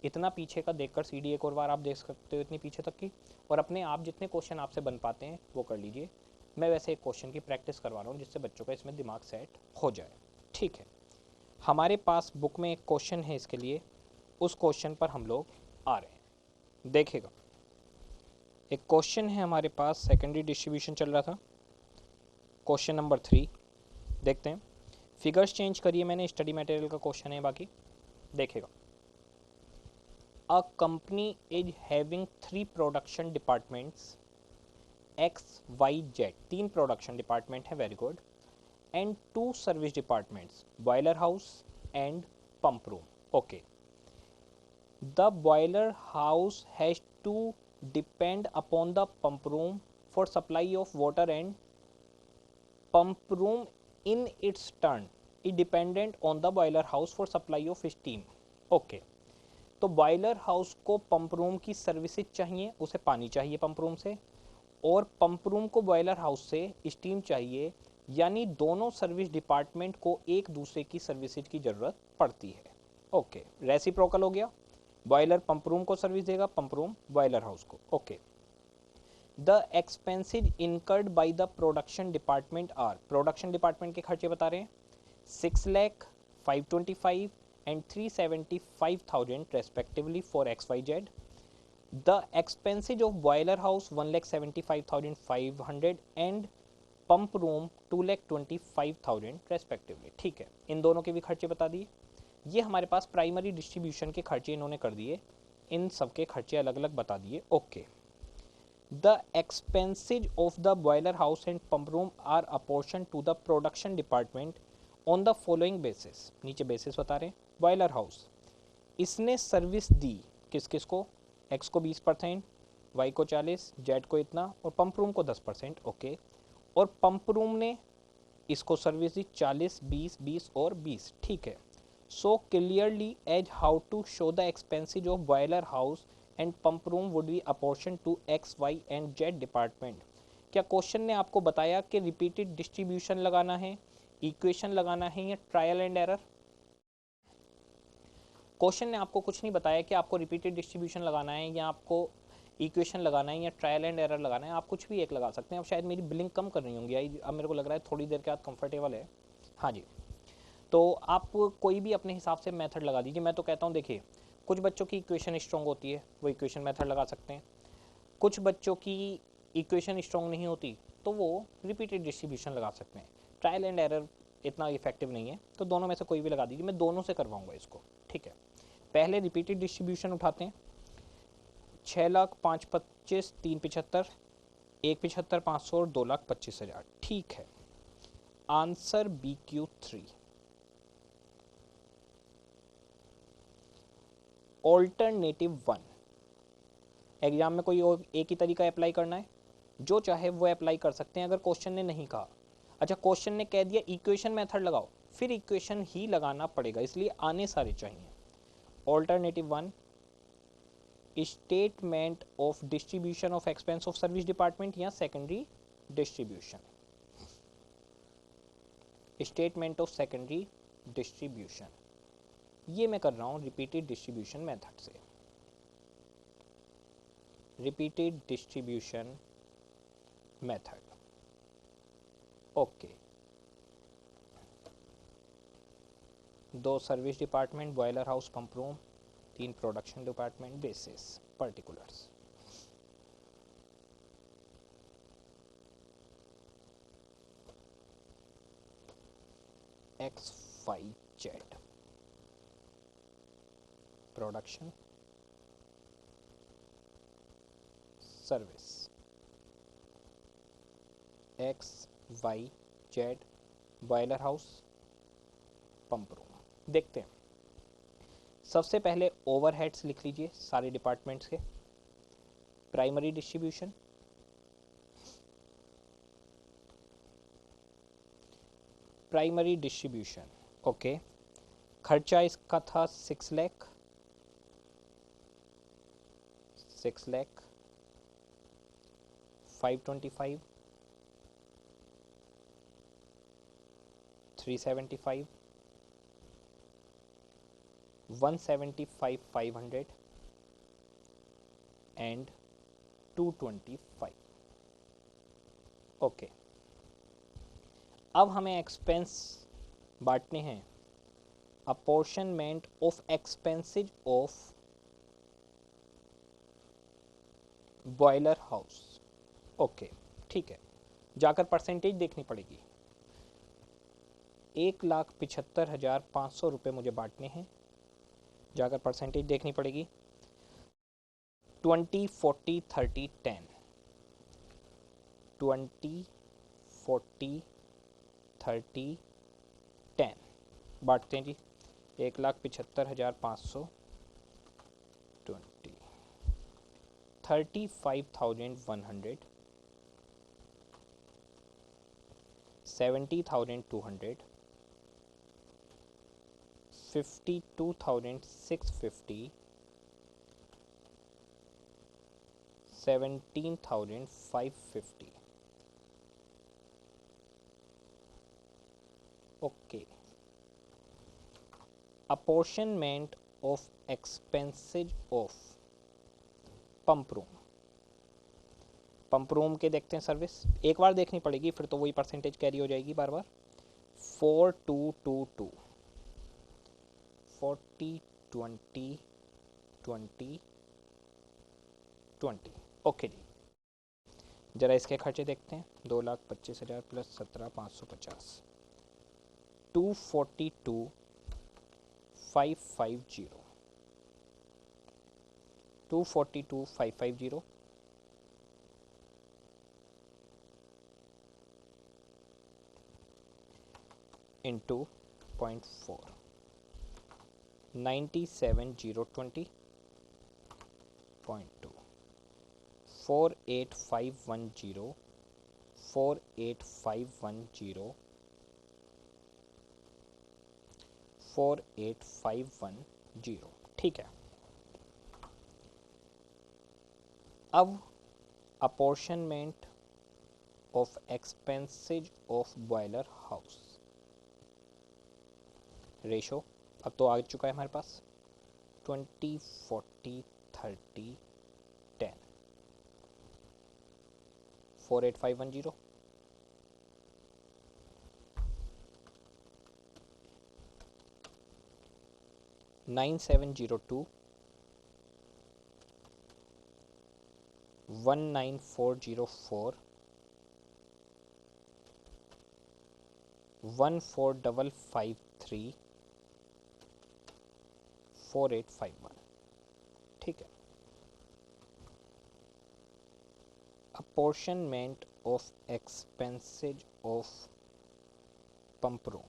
इतना पीछे का देखकर सीडी एक और बार आप देख सकते हो इतनी पीछे तक की, और अपने आप जितने क्वेश्चन आपसे बन पाते हैं वो कर लीजिए। मैं वैसे एक क्वेश्चन की प्रैक्टिस करवा रहा हूँ जिससे बच्चों का इसमें दिमाग सेट हो जाए। ठीक है, हमारे पास बुक में एक क्वेश्चन है इसके लिए, उस क्वेश्चन पर हम लोग आ रहे हैं। देखिएगा, एक क्वेश्चन है हमारे पास, सेकेंडरी डिस्ट्रीब्यूशन चल रहा था, क्वेश्चन नंबर 3 देखते हैं। फिगर्स चेंज करिए, मैंने स्टडी मटेरियल का क्वेश्चन है बाकी। देखिएगा, a company is having 3 production departments X Y Z, 3 production department है, very good, and 2 service departments boiler house and pump room. Okay, the boiler house has to depend upon the pump room for supply of water and pump room in its turn is dependent on the boiler house for supply of steam। Okay, तो बॉयलर हाउस को पंप रूम की सर्विसेज चाहिए, उसे पानी चाहिए पंप रूम से, और पंप रूम को बॉयलर हाउस से स्टीम चाहिए, यानी दोनों सर्विस डिपार्टमेंट को एक दूसरे की सर्विसेज की ज़रूरत पड़ती है। ओके, रेसिप्रोकल हो गया, बॉयलर पंप रूम को सर्विस देगा, पंप रूम बॉयलर हाउस को। Okay, the expenses incurred by the production department are, production department के खर्चे बता रहे हैं 6 lakh 525 and 375,000 respectively for X Y Z. The expenses of boiler house 1,75,500 and pump room 2,25,000 respectively. ठीक है, इन दोनों के भी खर्चे बता दिए। ये हमारे पास प्राइमरी डिस्ट्रीब्यूशन के खर्चे इन्होंने कर दिए, इन सब के खर्चे अलग अलग बता दिए। Okay, the expenses of the boiler house and pump room are apportion to the production department on the following basis, नीचे बेसिस बता रहे हैं। बॉयलर हाउस, इसने सर्विस दी किस किस को, एक्स को 20%, वाई को 40%, जेड को इतना, और पंप रूम को 10%। ओके, और पंप रूम ने इसको सर्विस दी 40, 20, 20 और 20। ठीक है, so clearly as how to show the expenses of boiler house and pump room would be apportioned to x, y and z department। क्या क्वेश्चन ने आपको बताया कि रिपीटेड डिस्ट्रीब्यूशन लगाना है, इक्वेशन लगाना है, या ट्रायल एंड एरर? क्वेश्चन ने आपको कुछ नहीं बताया कि आपको रिपीटेड डिस्ट्रीब्यूशन लगाना है या आपको इक्वेशन लगाना है या ट्रायल एंड एरर लगाना है, आप कुछ भी एक लगा सकते हैं। अब शायद मेरी बिलिंग कम कर रही होंगी, अब मेरे को लग रहा है थोड़ी देर के बाद कंफर्टेबल है। हाँ जी, तो आप कोई भी अपने हिसाब से मेथड लगा दीजिए। मैं तो कहता हूँ, देखिए, कुछ बच्चों की इक्वेशन स्ट्रॉन्ग होती है, वो इक्वेशन मेथड लगा सकते हैं। कुछ बच्चों की इक्वेशन स्ट्रॉन्ग नहीं होती तो वो रिपीटेड डिस्ट्रीब्यूशन लगा सकते हैं। ट्रायल एंड एरर इतना इफेक्टिव नहीं है, तो दोनों में से कोई भी लगा दीजिए, मैं दोनों से करवाऊँगा इसको। ठीक है, पहले रिपीटेड डिस्ट्रीब्यूशन उठाते हैं, 6,05,25, 3,75, 1,75,500 और 2,25,000। ठीक है, आंसर BQ3। ऑल्टरनेटिव 1, एग्जाम में कोई और एक ही तरीका अप्लाई करना है, जो चाहे वो अप्लाई कर सकते हैं अगर क्वेश्चन ने नहीं कहा। अच्छा, क्वेश्चन ने कह दिया इक्वेशन मेथड लगाओ, फिर इक्वेशन ही लगाना पड़ेगा, इसलिए आने सारे चाहिए। Alternative 1, statement of distribution of expense of service department या secondary distribution, statement of secondary distribution, ये मैं कर रहा हूँ रिपीटेड डिस्ट्रीब्यूशन मेथड से। Repeated distribution method. Okay, 2 service department boiler house pump room, 3 production department basis particulars. X Y Z, production, service, XYZ boiler house pump room. देखते हैं, सबसे पहले ओवरहेड्स लिख लीजिए सारे डिपार्टमेंट्स के। Primary distribution, primary distribution okay, खर्चा इसका था 6 लाख, 6 लाख 525, 375, 175 500 एंड 225। ओके, अब हमें एक्सपेंस बांटने हैं। Apportionment of expenses of boiler house. Okay ठीक है, जाकर परसेंटेज देखनी पड़ेगी। 1,75,500 रुपये मुझे बांटने हैं, जाकर परसेंटेज देखनी पड़ेगी। 20 40 30 10, 20 40 30 10 बांटते हैं जी। 1,75,500 20, 35,100, 70,200, 52,650, 17,550। Okay, apportionment of expenses of pump room. Pump room के देखते हैं सर्विस, एक बार देखनी पड़ेगी फिर तो वही परसेंटेज कैरी हो जाएगी बार बार। 4222, 40 20 20 20। ओके जी, जरा इसके खर्चे देखते हैं। 2,25,000 प्लस 17,550, 242,550, 242,550 इंटू 0.4, 97,020.2, 48,510, 48,510, 48,510। ठीक है, अब apportionment of expenses of boiler house ratio अब तो आ चुका है हमारे पास। 20 40 30 10, 48,510, 9702, 19404, 14553, 4851। ठीक है, apportionment of expenses of pump room.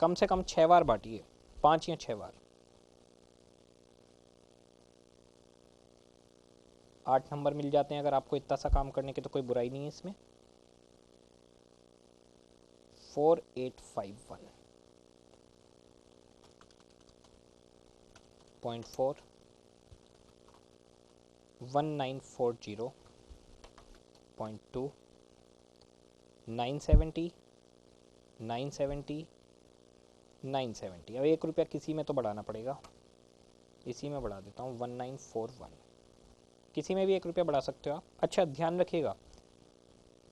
कम से कम 6 बार बांटिए, 5 या 6 बार। 8 नंबर मिल जाते हैं अगर आपको इतना सा काम करने की, तो कोई बुराई नहीं है इसमें। 4851 0.4, 1940 0.2, 970 970 970। अब 1 रुपया किसी में तो बढ़ाना पड़ेगा, इसी में बढ़ा देता हूँ 1941। किसी में भी 1 रुपया बढ़ा सकते हो आप। अच्छा ध्यान रखिएगा,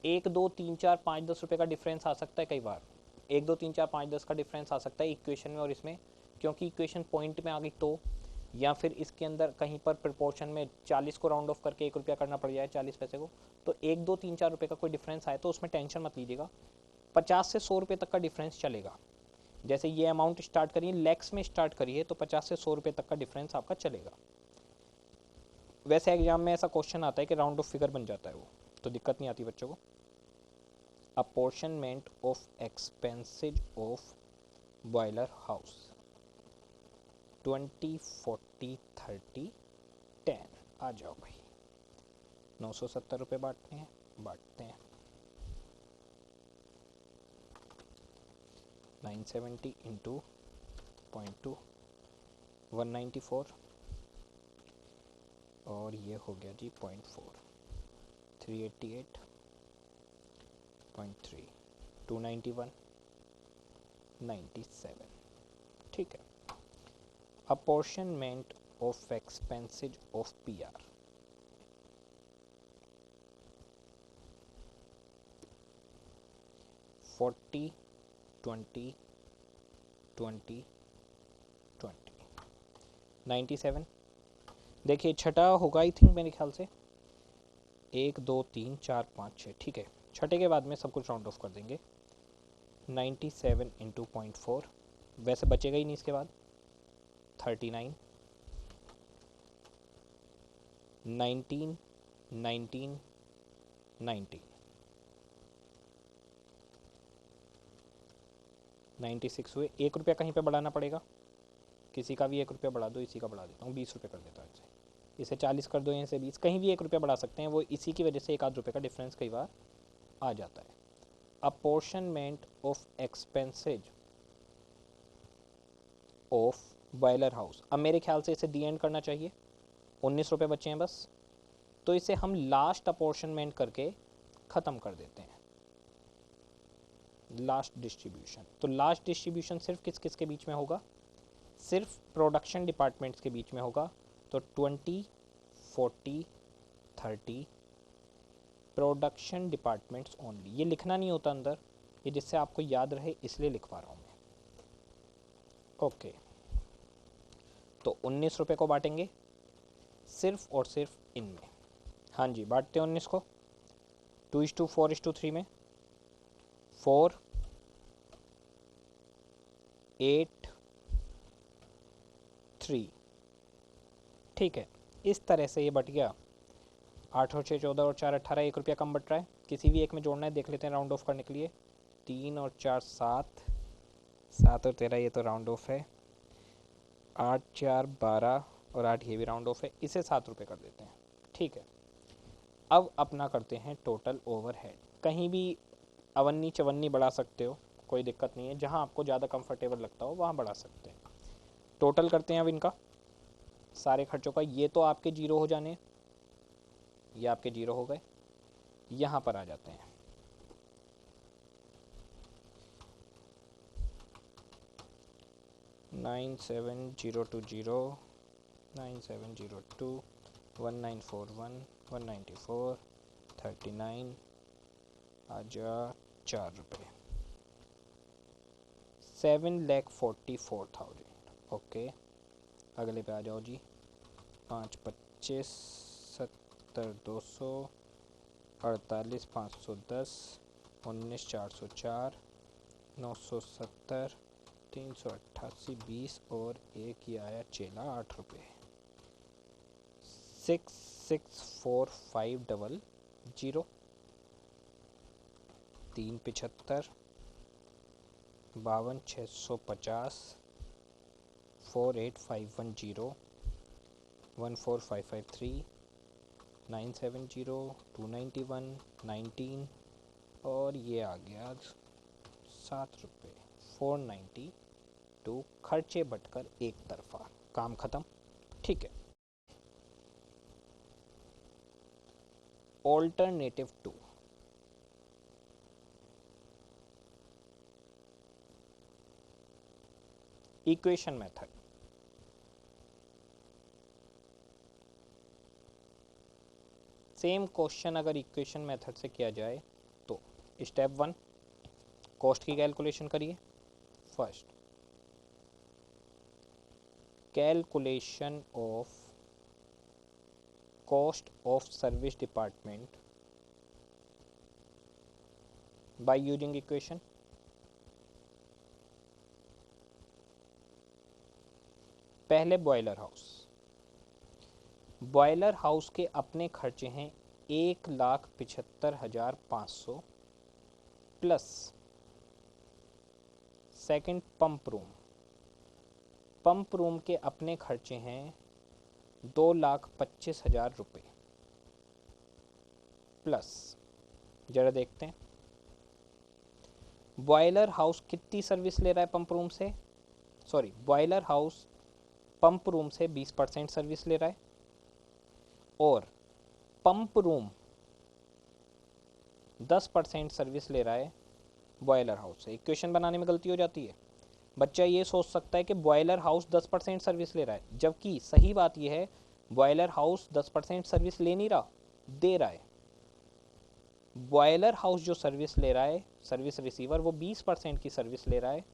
1 2 3 4 5 10 रुपये का डिफरेंस आ सकता है कई बार। 1 2 3 4 5 10 का डिफरेंस आ सकता है इक्वेशन में और इसमें, क्योंकि इक्वेशन पॉइंट में आ गई तो, या फिर इसके अंदर कहीं पर प्रोपोर्शन में 40 को राउंड ऑफ करके 1 रुपया करना पड़ जाए 40 पैसे को, तो 1 2 3 4 रुपये का कोई डिफरेंस आए तो उसमें टेंशन मत लीजिएगा। 50 से 100 रुपये तक का डिफरेंस चलेगा। जैसे ये अमाउंट स्टार्ट करिए लैक्स में स्टार्ट करिए तो 50 से 100 रुपये तक का डिफरेंस आपका चलेगा। वैसे एग्जाम में ऐसा क्वेश्चन आता है कि राउंड ऑफ फिगर बन जाता है वो, तो दिक्कत नहीं आती बच्चों को। Apportionment of expenses of boiler house 20, 40, 30, 10। आ जाओ भाई, 970 रुपये बांटते हैं 970 इंटू 0.2 194, और ये हो गया जी 0.4 388.3 291 97। ठीक है। Apportionment of expenses of PR 40 20 20 20 97। देखिए छठा होगा आई थिंक मेरे ख्याल से, 1 2 3 4 5 6। ठीक है, छठे के बाद में सब कुछ राउंड ऑफ कर देंगे। 97 इंटू 0.4, वैसे बचेगा ही नहीं इसके बाद। 39 19 19 19 96 हुए। 1 रुपया कहीं पे बढ़ाना पड़ेगा, किसी का भी 1 रुपया बढ़ा दो, इसी का बढ़ा देता हूँ 20 रुपये कर देता हूँ इसे 40 कर दो, यहाँ से 20, कहीं भी 1 रुपया बढ़ा सकते हैं, वो इसी की वजह से 1 आध रुपये का डिफरेंस कई बार आ जाता है। Apportionment of expenses of boiler house, अब मेरे ख्याल से इसे दी एंड करना चाहिए। 19 रुपये बचे हैं बस, तो इसे हम लास्ट अपॉर्शनमेंट करके ख़त्म कर देते हैं। लास्ट डिस्ट्रीब्यूशन, तो लास्ट डिस्ट्रीब्यूशन सिर्फ किस किस के बीच में होगा? सिर्फ प्रोडक्शन डिपार्टमेंट्स के बीच में होगा। तो 20 40 30 प्रोडक्शन डिपार्टमेंट्स ओनली। ये लिखना नहीं होता अंदर, ये जिससे आपको याद रहे इसलिए लिखवा रहा हूँ मैं। ओके, तो 19 रुपये को बांटेंगे सिर्फ और सिर्फ इनमें। हाँ जी, बांटते हैं 19 को 2:4:3 में। 4 8 3। ठीक है, इस तरह से ये बट गया। 8 और 6 14 और 4 18, 1 रुपया कम बट रहा है, किसी भी एक में जोड़ना है, देख लेते हैं राउंड ऑफ करने के लिए। 3 और 4 7, 7 और 13 ये तो राउंड ऑफ है। 8 4 12 और 8 ये भी राउंड ऑफ है, इसे 7 रुपये कर देते हैं। ठीक है, अब अपना करते हैं टोटल ओवरहेड। कहीं भी अवन्नी चवन्नी बढ़ा सकते हो, कोई दिक्कत नहीं है, जहाँ आपको ज़्यादा कंफर्टेबल लगता हो वहाँ बढ़ा सकते हैं। टोटल करते हैं अब इनका सारे खर्चों का। ये तो आपके जीरो हो जाने, ये आपके जीरो हो गए, यहाँ पर आ जाते हैं। Nine seven zero two zero 9702 1941 194 39 आजा 4 रुपये 7,44,000। ओके, अगले पे आ जाओ जी। 5 25 70 200 48 510 19 404 970 388 20 और एक ही आया चेला 8 रुपये 664,500 375 52,650 48,510 14,553 970 291 19 और ये आ गया 7 रुपये 492। खर्चे बटकर एक तरफा, काम खत्म। ठीक है, alternative 2। Equation method. Same question अगर इक्वेशन मेथड से किया जाए तो स्टेप 1, कॉस्ट की कैलकुलेशन करिए। First, calculation of cost of service department by using equation. पहले बॉयलर हाउस, बॉयलर हाउस के अपने खर्चे हैं 1,75,500 प्लस सेकंड पंप रूम के अपने खर्चे हैं 2,25,000 रुपये प्लस, जरा देखते हैं बॉयलर हाउस कितनी सर्विस ले रहा है पंप रूम से, sorry boiler house pump room से 20% सर्विस ले रहा है और पंप रूम 10% सर्विस ले रहा है बॉयलर हाउस से। इक्वेशन बनाने में गलती हो जाती है। बच्चा ये सोच सकता है कि बॉयलर हाउस 10% सर्विस ले रहा है, जबकि सही बात यह है बॉयलर हाउस 10% सर्विस ले नहीं रहा, दे रहा है। बॉयलर हाउस जो सर्विस ले रहा है, सर्विस रिसीवर, वो 20% की सर्विस ले रहा है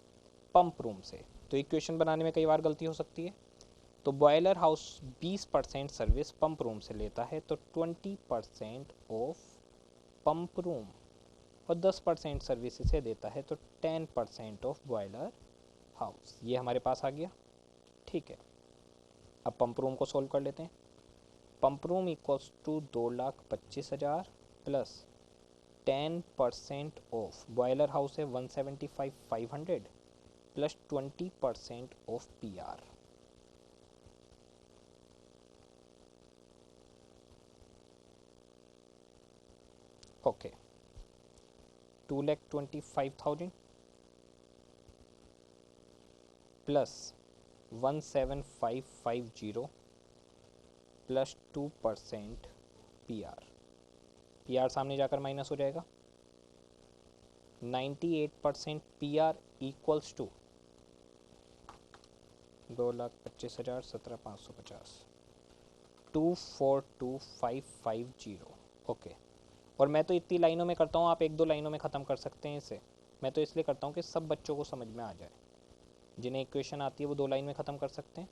पंप रूम से। तो इक्वेशन बनाने में कई बार गलती हो सकती है। तो boiler house 20% service pump room से लेता है, तो 20% ऑफ पंप रूम, और 10% सर्विस इसे देता है, तो 10% ऑफ बॉयलर हाउस। ये हमारे पास आ गया, ठीक है। अब पंप रूम को सोल्व कर लेते हैं। Pump room equals to 2,25,000 plus 10% of boiler house है 175,500 plus 20% of PR। Okay, 2,25,000 plus 17550 plus 2% PR सामने जाकर माइनस हो जाएगा। 98% PR इक्वल्स टू 2,25,000 17,550 242,550। ओके, और मैं तो इतनी लाइनों में करता हूँ, आप एक दो लाइनों में ख़त्म कर सकते हैं इसे। मैं तो इसलिए करता हूँ कि सब बच्चों को समझ में आ जाए। जिन्हें इक्वेशन आती है वो 2 लाइन में ख़त्म कर सकते हैं।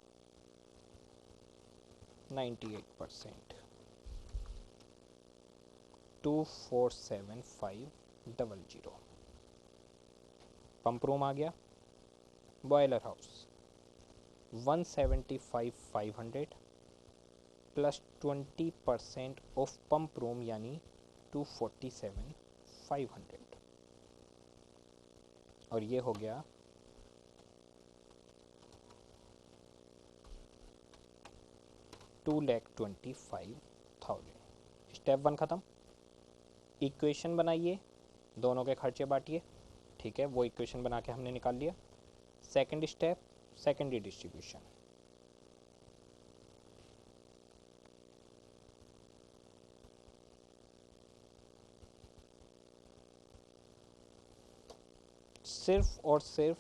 98% 247,500। पंप रूम आ गया, boiler house 175,500 plus 20% of pump room यानी 247,500, और ये हो गया 2,25,000। स्टेप 1 ख़त्म। इक्वेशन बनाइए, दोनों के खर्चे बांटिए, ठीक है, वो इक्वेशन बना के हमने निकाल लिया। Second step, secondary distribution. सिर्फ और सिर्फ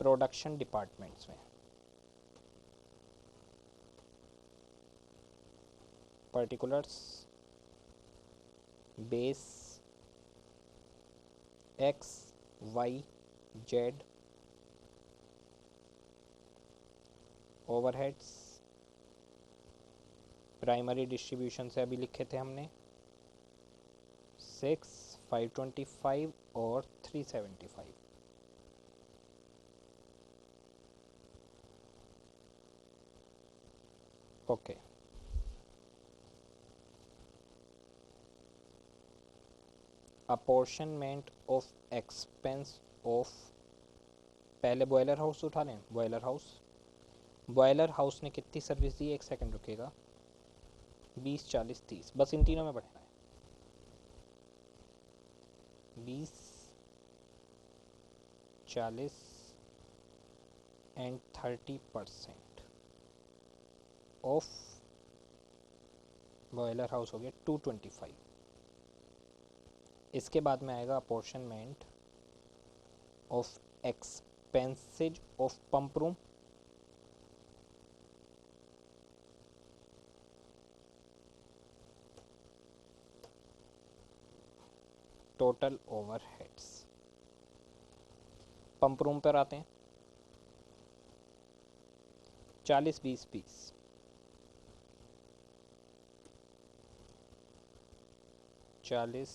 प्रोडक्शन डिपार्टमेंट्स में, particulars base X Y Z, overheads primary distribution से अभी लिखे थे हमने 6, 525 और 375। Okay, apportionment of expense of, पहले बॉयलर हाउस उठा लें। बॉयलर हाउस ने कितनी सर्विस दी, एक सेकंड रुकेगा, 20, 40, 30, बस इन तीनों में बढ़ना है। 20, 40 एंड 30% ऑफ बॉयलर हाउस हो गया 225। इसके बाद में आएगा apportionment of expenses of pump room, total overheads. Pump room पर आते हैं, 40, 20, 20, 40,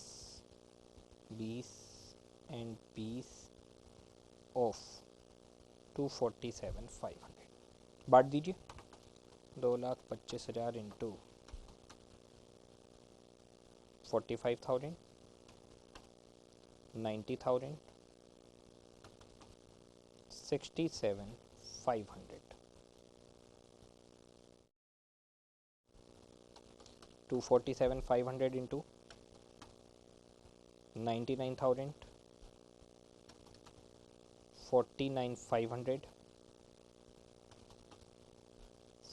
20 एंड 20 ऑफ 247,500 बांट दीजिए। 2,25,000 इंटू 45,000, 90,000, 67,500. 247,500 into 99,000, 49,500,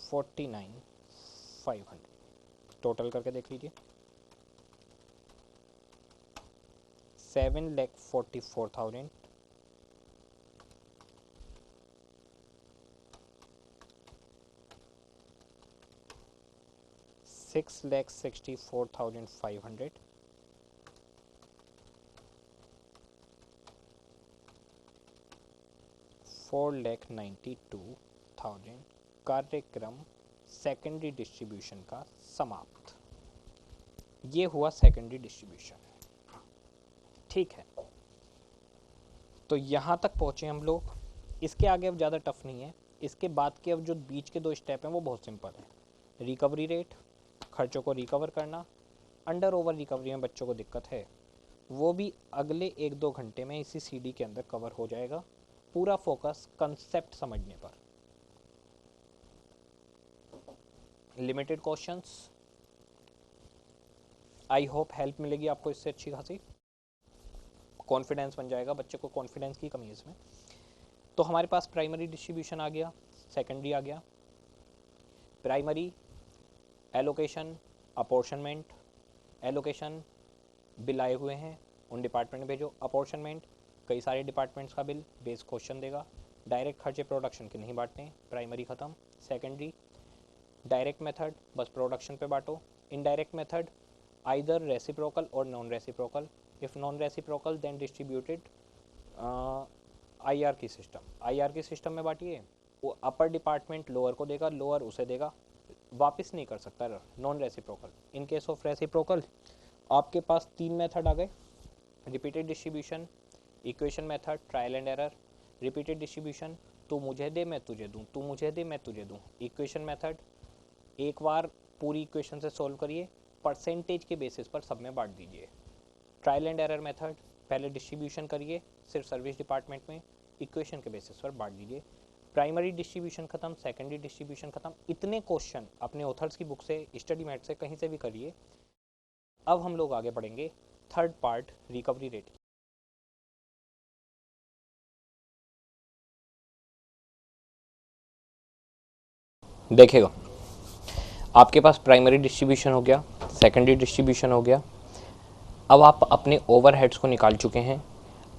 49,500. टोटल करके देख लीजिए 7,44,000, 6,64,500, 4,92,000. कार्यक्रम सेकेंडरी डिस्ट्रीब्यूशन का समाप्त. ये हुआ सेकेंडरी डिस्ट्रीब्यूशन. ठीक है, तो यहाँ तक पहुँचे हम लोग. इसके आगे अब ज़्यादा टफ नहीं है. इसके बाद के अब जो बीच के 2 स्टेप हैं वो बहुत सिंपल है. रिकवरी रेट, खर्चों को रिकवर करना. अंडर ओवर रिकवरी में बच्चों को दिक्कत है, वो भी अगले 1-2 घंटे में इसी सीडी के अंदर कवर हो जाएगा. पूरा फोकस कंसेप्ट समझने पर. Limited questions. I hope help मिलेगी आपको इससे अच्छी खासी. कॉन्फिडेंस बन जाएगा. बच्चे को कॉन्फिडेंस की कमी है इसमें. तो हमारे पास प्राइमरी डिस्ट्रीब्यूशन आ गया, सेकेंडरी आ गया. Primary allocation, apportionment. Allocation bill आए हुए हैं, उन डिपार्टमेंट में भेजो. अपॉर्शनमेंट कई सारे डिपार्टमेंट्स का बिल, बेस क्वेश्चन देगा. डायरेक्ट खर्चे प्रोडक्शन के नहीं बांटने, प्राइमरी ख़त्म. सेकेंडरी डायरेक्ट मेथड, बस प्रोडक्शन पे बांटो. इनडायरेक्ट मेथड आइदर रेसिप्रोकल और non reciprocal. If non reciprocal then distributed IR की सिस्टम. IR की सिस्टम में बांटिए. वो अपर डिपार्टमेंट लोअर को देगा, लोअर उसे देगा, वापस नहीं कर सकता non reciprocal. In case of reciprocal आपके पास 3 मेथड आ गए. Repeated distribution, equation method, trial and error. Repeated distribution तू मुझे दे मैं तुझे दूँ, तू मुझे दे मैं तुझे दूँ. इक्वेशन मेथड एक बार पूरी इक्वेशन से सॉल्व करिए, परसेंटेज के बेसिस पर सब में बांट दीजिए. ट्रायल एंड एरर मेथड पहले डिस्ट्रीब्यूशन करिए सिर्फ सर्विस डिपार्टमेंट में, इक्वेशन के बेसिस पर बांट दीजिए. प्राइमरी डिस्ट्रीब्यूशन खत्म, सेकेंडरी डिस्ट्रीब्यूशन खत्म. इतने क्वेश्चन अपने ऑथर्स की बुक से, स्टडी मैट से, कहीं से भी करिए. अब हम लोग आगे बढ़ेंगे थर्ड पार्ट, रिकवरी रेट. देखिएगा, आपके पास प्राइमरी डिस्ट्रीब्यूशन हो गया, सेकेंडरी डिस्ट्रीब्यूशन हो गया. अब आप अपने ओवरहेड्स को निकाल चुके हैं.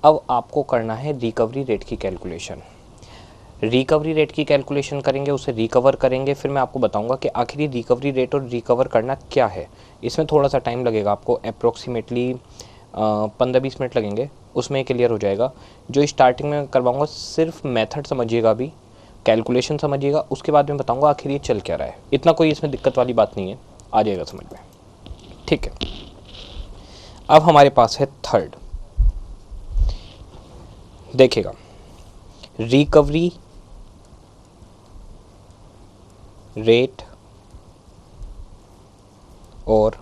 अब आपको करना है रिकवरी रेट की कैलकुलेशन. रिकवरी रेट की कैलकुलेशन करेंगे, उसे रिकवर करेंगे, फिर मैं आपको बताऊंगा कि आखिर ये रिकवरी रेट और रिकवर करना क्या है. इसमें थोड़ा सा टाइम लगेगा आपको, अप्रोक्सीमेटली 15-20 मिनट लगेंगे, उसमें क्लियर हो जाएगा. जो स्टार्टिंग में करवाऊंगा सिर्फ मेथड समझिएगा, अभी कैलकुलेशन समझिएगा, उसके बाद मैं बताऊंगा आखिर ये चल क्या रहा है. इतना कोई इसमें दिक्कत वाली बात नहीं है, आ जाएगा समझ में. ठीक है, अब हमारे पास है थर्ड. देखिएगा, रिकवरी रेट और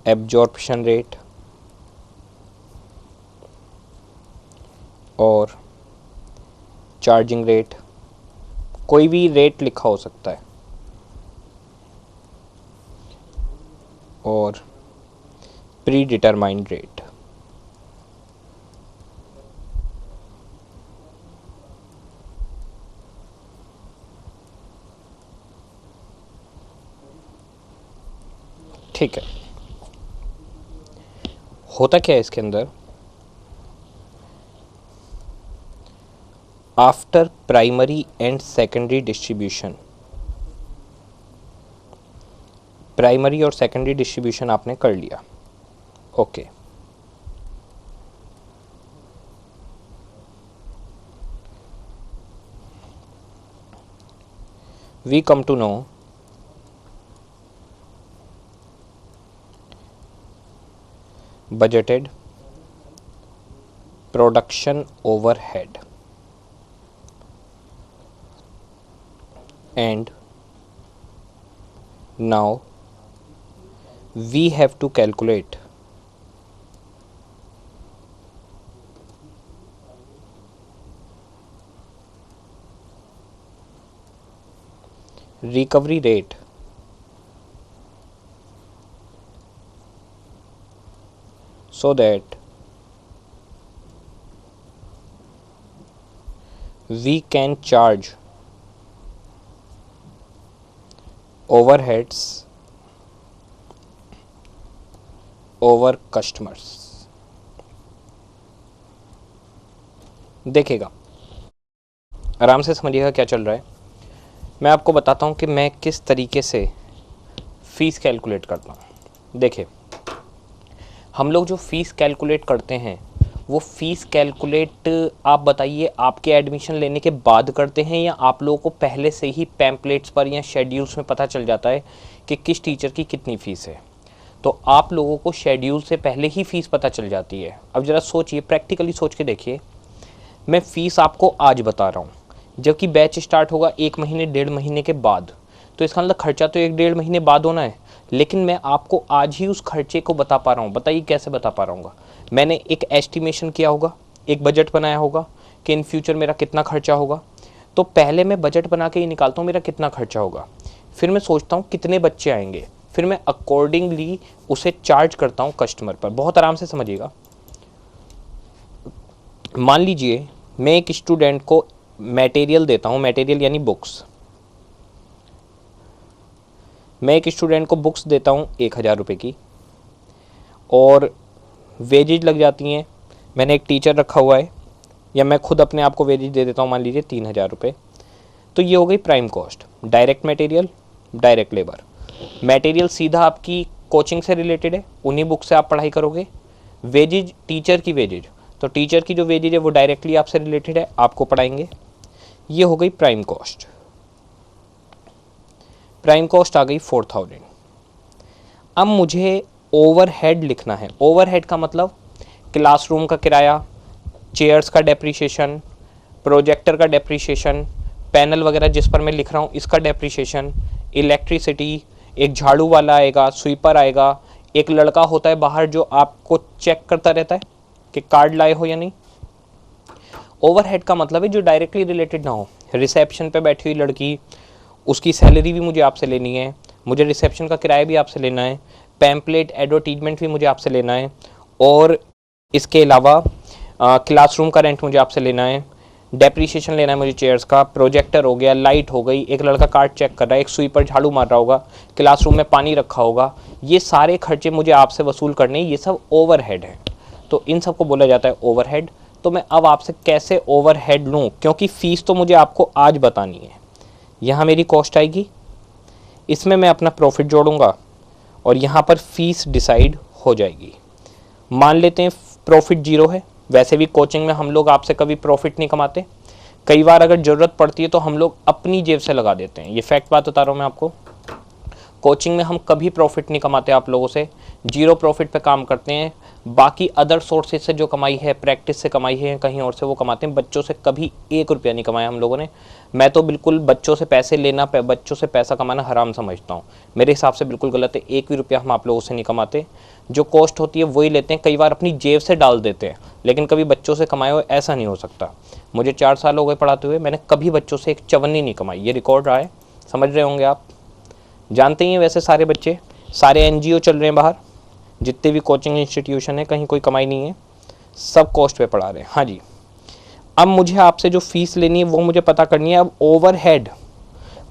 एब्जॉर्प्शन रेट और चार्जिंग रेट. कोई भी रेट लिखा हो सकता है. और प्री डिटरमाइंड रेट. ठीक है, होता क्या है इसके अंदर, after primary and secondary distribution, primary और सेकेंडरी डिस्ट्रीब्यूशन आपने कर लिया. Okay, we come to know budgeted production overhead. and now we have to calculate recovery rate so that we can charge overheads over customers। देखिएगा, आराम से समझिएगा क्या चल रहा है। मैं आपको बताता हूँ कि मैं किस तरीके से फ़ीस कैलकुलेट करता हूँ। देखिए, हम लोग जो फ़ीस कैलकुलेट करते हैं वो फ़ीस कैलकुलेट आप बताइए आपके एडमिशन लेने के बाद करते हैं या आप लोगों को पहले से ही पैम्पलेट्स पर या शेड्यूल्स में पता चल जाता है कि किस टीचर की कितनी फ़ीस है। तो आप लोगों को शेड्यूल से पहले ही फ़ीस पता चल जाती है। अब ज़रा सोचिए, प्रैक्टिकली सोच के देखिए, मैं फ़ीस आपको आज बता रहा हूँ जबकि बैच स्टार्ट होगा 1 महीने 1.5 महीने के बाद, तो इसका मतलब खर्चा तो 1-1.5 महीने बाद होना है, लेकिन मैं आपको आज ही उस खर्चे को बता पा रहा हूँ। बताइए कैसे बता पा रहा हूँ? मैंने एक एस्टिमेशन किया होगा, एक बजट बनाया होगा कि इन फ्यूचर मेरा कितना खर्चा होगा। तो पहले मैं बजट बना के ही निकालता हूँ मेरा कितना खर्चा होगा, फिर मैं सोचता हूँ कितने बच्चे आएंगे, फिर मैं अकॉर्डिंगली उसे चार्ज करता हूँ कस्टमर पर। बहुत आराम से समझिएगा। मान लीजिए मैं एक स्टूडेंट को मटेरियल देता हूँ, मटेरियल यानी बुक्स। मैं एक स्टूडेंट को बुक्स देता हूँ 1000 रुपये की, और वेजेज लग जाती हैं, मैंने एक टीचर रखा हुआ है या मैं खुद अपने आप को वेजेज दे देता हूँ, मान लीजिए 3000 रुपये। तो ये हो गई prime cost, direct material, direct labour. Material सीधा आपकी कोचिंग से रिलेटेड है, उन्हीं बुक से आप पढ़ाई करोगे। वेजेज टीचर की वेजेज, तो टीचर की जो वेजेज है वो डायरेक्टली आपसे रिलेटेड है, आपको पढ़ाएंगे। ये हो गई प्राइम कॉस्ट। प्राइम कॉस्ट आ गई 4000। अब मुझे ओवरहेड लिखना है। ओवरहेड का मतलब क्लासरूम का किराया, चेयर्स का डेप्रीशिएशन, प्रोजेक्टर का डेप्रीशिएशन, पैनल वगैरह जिस पर मैं लिख रहा हूँ इसका डेप्रीशिएशन, इलेक्ट्रिसिटी, एक झाड़ू वाला आएगा, स्वीपर आएगा, एक लड़का होता है बाहर जो आपको चेक करता रहता है कि कार्ड लाए हो या नहीं। ओवरहेड का मतलब है जो डायरेक्टली रिलेटेड ना हो। रिसेप्शन पे बैठी हुई लड़की, उसकी सैलरी भी मुझे आपसे लेनी है, मुझे रिसेप्शन का किराया भी आपसे लेना है, पैम्पलेट एडवर्टीजमेंट भी मुझे आपसे लेना है, और इसके अलावा क्लासरूम का रेंट मुझे आपसे लेना है, डेप्रीशिएशन लेना है मुझे चेयर्स का, प्रोजेक्टर हो गया, लाइट हो गई, एक लड़का कार्ड चेक कर रहा है, एक स्वीपर झाड़ू मार रहा होगा, क्लासरूम में पानी रखा होगा। ये सारे खर्चे मुझे आपसे वसूल करने, ये सब ओवरहेड है। तो इन सबको बोला जाता है ओवरहेड। तो मैं अब आपसे कैसे ओवरहेड लूँ, क्योंकि फ़ीस तो मुझे आपको आज बतानी है। यहाँ मेरी कॉस्ट आएगी, इसमें मैं अपना प्रॉफिट जोड़ूंगा और यहाँ पर फ़ीस डिसाइड हो जाएगी। मान लेते हैं प्रॉफिट 0 है। वैसे भी कोचिंग में हम लोग आपसे कभी प्रॉफिट नहीं कमाते, कई बार अगर ज़रूरत पड़ती है तो हम लोग अपनी जेब से लगा देते हैं। ये फैक्ट बात बता रहा हूँ मैं आपको। कोचिंग में हम कभी प्रॉफिट नहीं कमाते आप लोगों से, 0 प्रॉफिट पे काम करते हैं। बाकी अदर सोर्सेज से जो कमाई है, प्रैक्टिस से कमाई है, कहीं और से वो कमाते हैं। बच्चों से कभी 1 रुपया नहीं कमाया हम लोगों ने। मैं तो बिल्कुल बच्चों से पैसे लेना, बच्चों से पैसा कमाना हराम समझता हूँ। मेरे हिसाब से बिल्कुल गलत है। 1 भी रुपया हम आप लोगों से नहीं कमाते। जो कॉस्ट होती है वही लेते हैं, कई बार अपनी जेब से डाल देते हैं, लेकिन कभी बच्चों से कमाए हुए ऐसा नहीं हो सकता। मुझे 4 साल हो गए पढ़ाते हुए, मैंने कभी बच्चों से एक चवन्नी नहीं कमाई। ये रिकॉर्ड रहा है, समझ रहे होंगे आप, जानते ही हैं। वैसे सारे बच्चे, सारे एनजीओ चल रहे हैं बाहर, जितने भी कोचिंग इंस्टीट्यूशन है, कहीं कोई कमाई नहीं है, सब कॉस्ट पे पढ़ा रहे हैं। हाँ जी, अब मुझे आपसे जो फीस लेनी है वो मुझे पता करनी है। अब ओवरहेड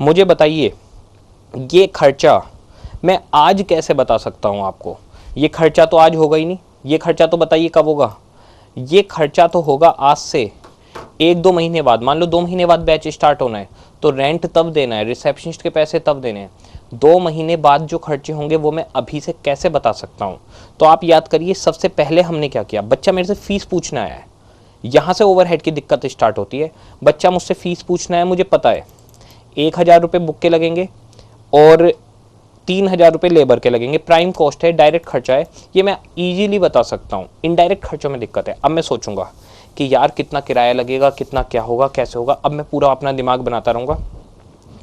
मुझे बताइए, ये खर्चा मैं आज कैसे बता सकता हूँ आपको? ये खर्चा तो आज होगा ही नहीं। ये खर्चा तो बताइए कब होगा? ये खर्चा तो होगा आज से 1-2 महीने बाद। मान लो 2 महीने बाद बैच स्टार्ट होना है, तो रेंट तब देना है, रिसेप्शनिस्ट के पैसे तब देने हैं। 2 महीने बाद जो खर्चे होंगे वो मैं अभी से कैसे बता सकता हूँ? तो आप याद करिए, सबसे पहले हमने क्या किया, बच्चा मेरे से फीस पूछने आया है। यहाँ से ओवरहेड की दिक्कत स्टार्ट होती है। बच्चा मुझसे फीस पूछना है, मुझे पता है 1000 रुपये बुक के लगेंगे और 3000 रुपये लेबर के लगेंगे। प्राइम कॉस्ट है, डायरेक्ट खर्चा है, ये मैं इजीली बता सकता हूँ। इनडायरेक्ट खर्चों में दिक्कत है। अब मैं सोचूंगा कि यार कितना किराया लगेगा, कितना क्या होगा, कैसे होगा। अब मैं पूरा अपना दिमाग बनाता रहूँगा।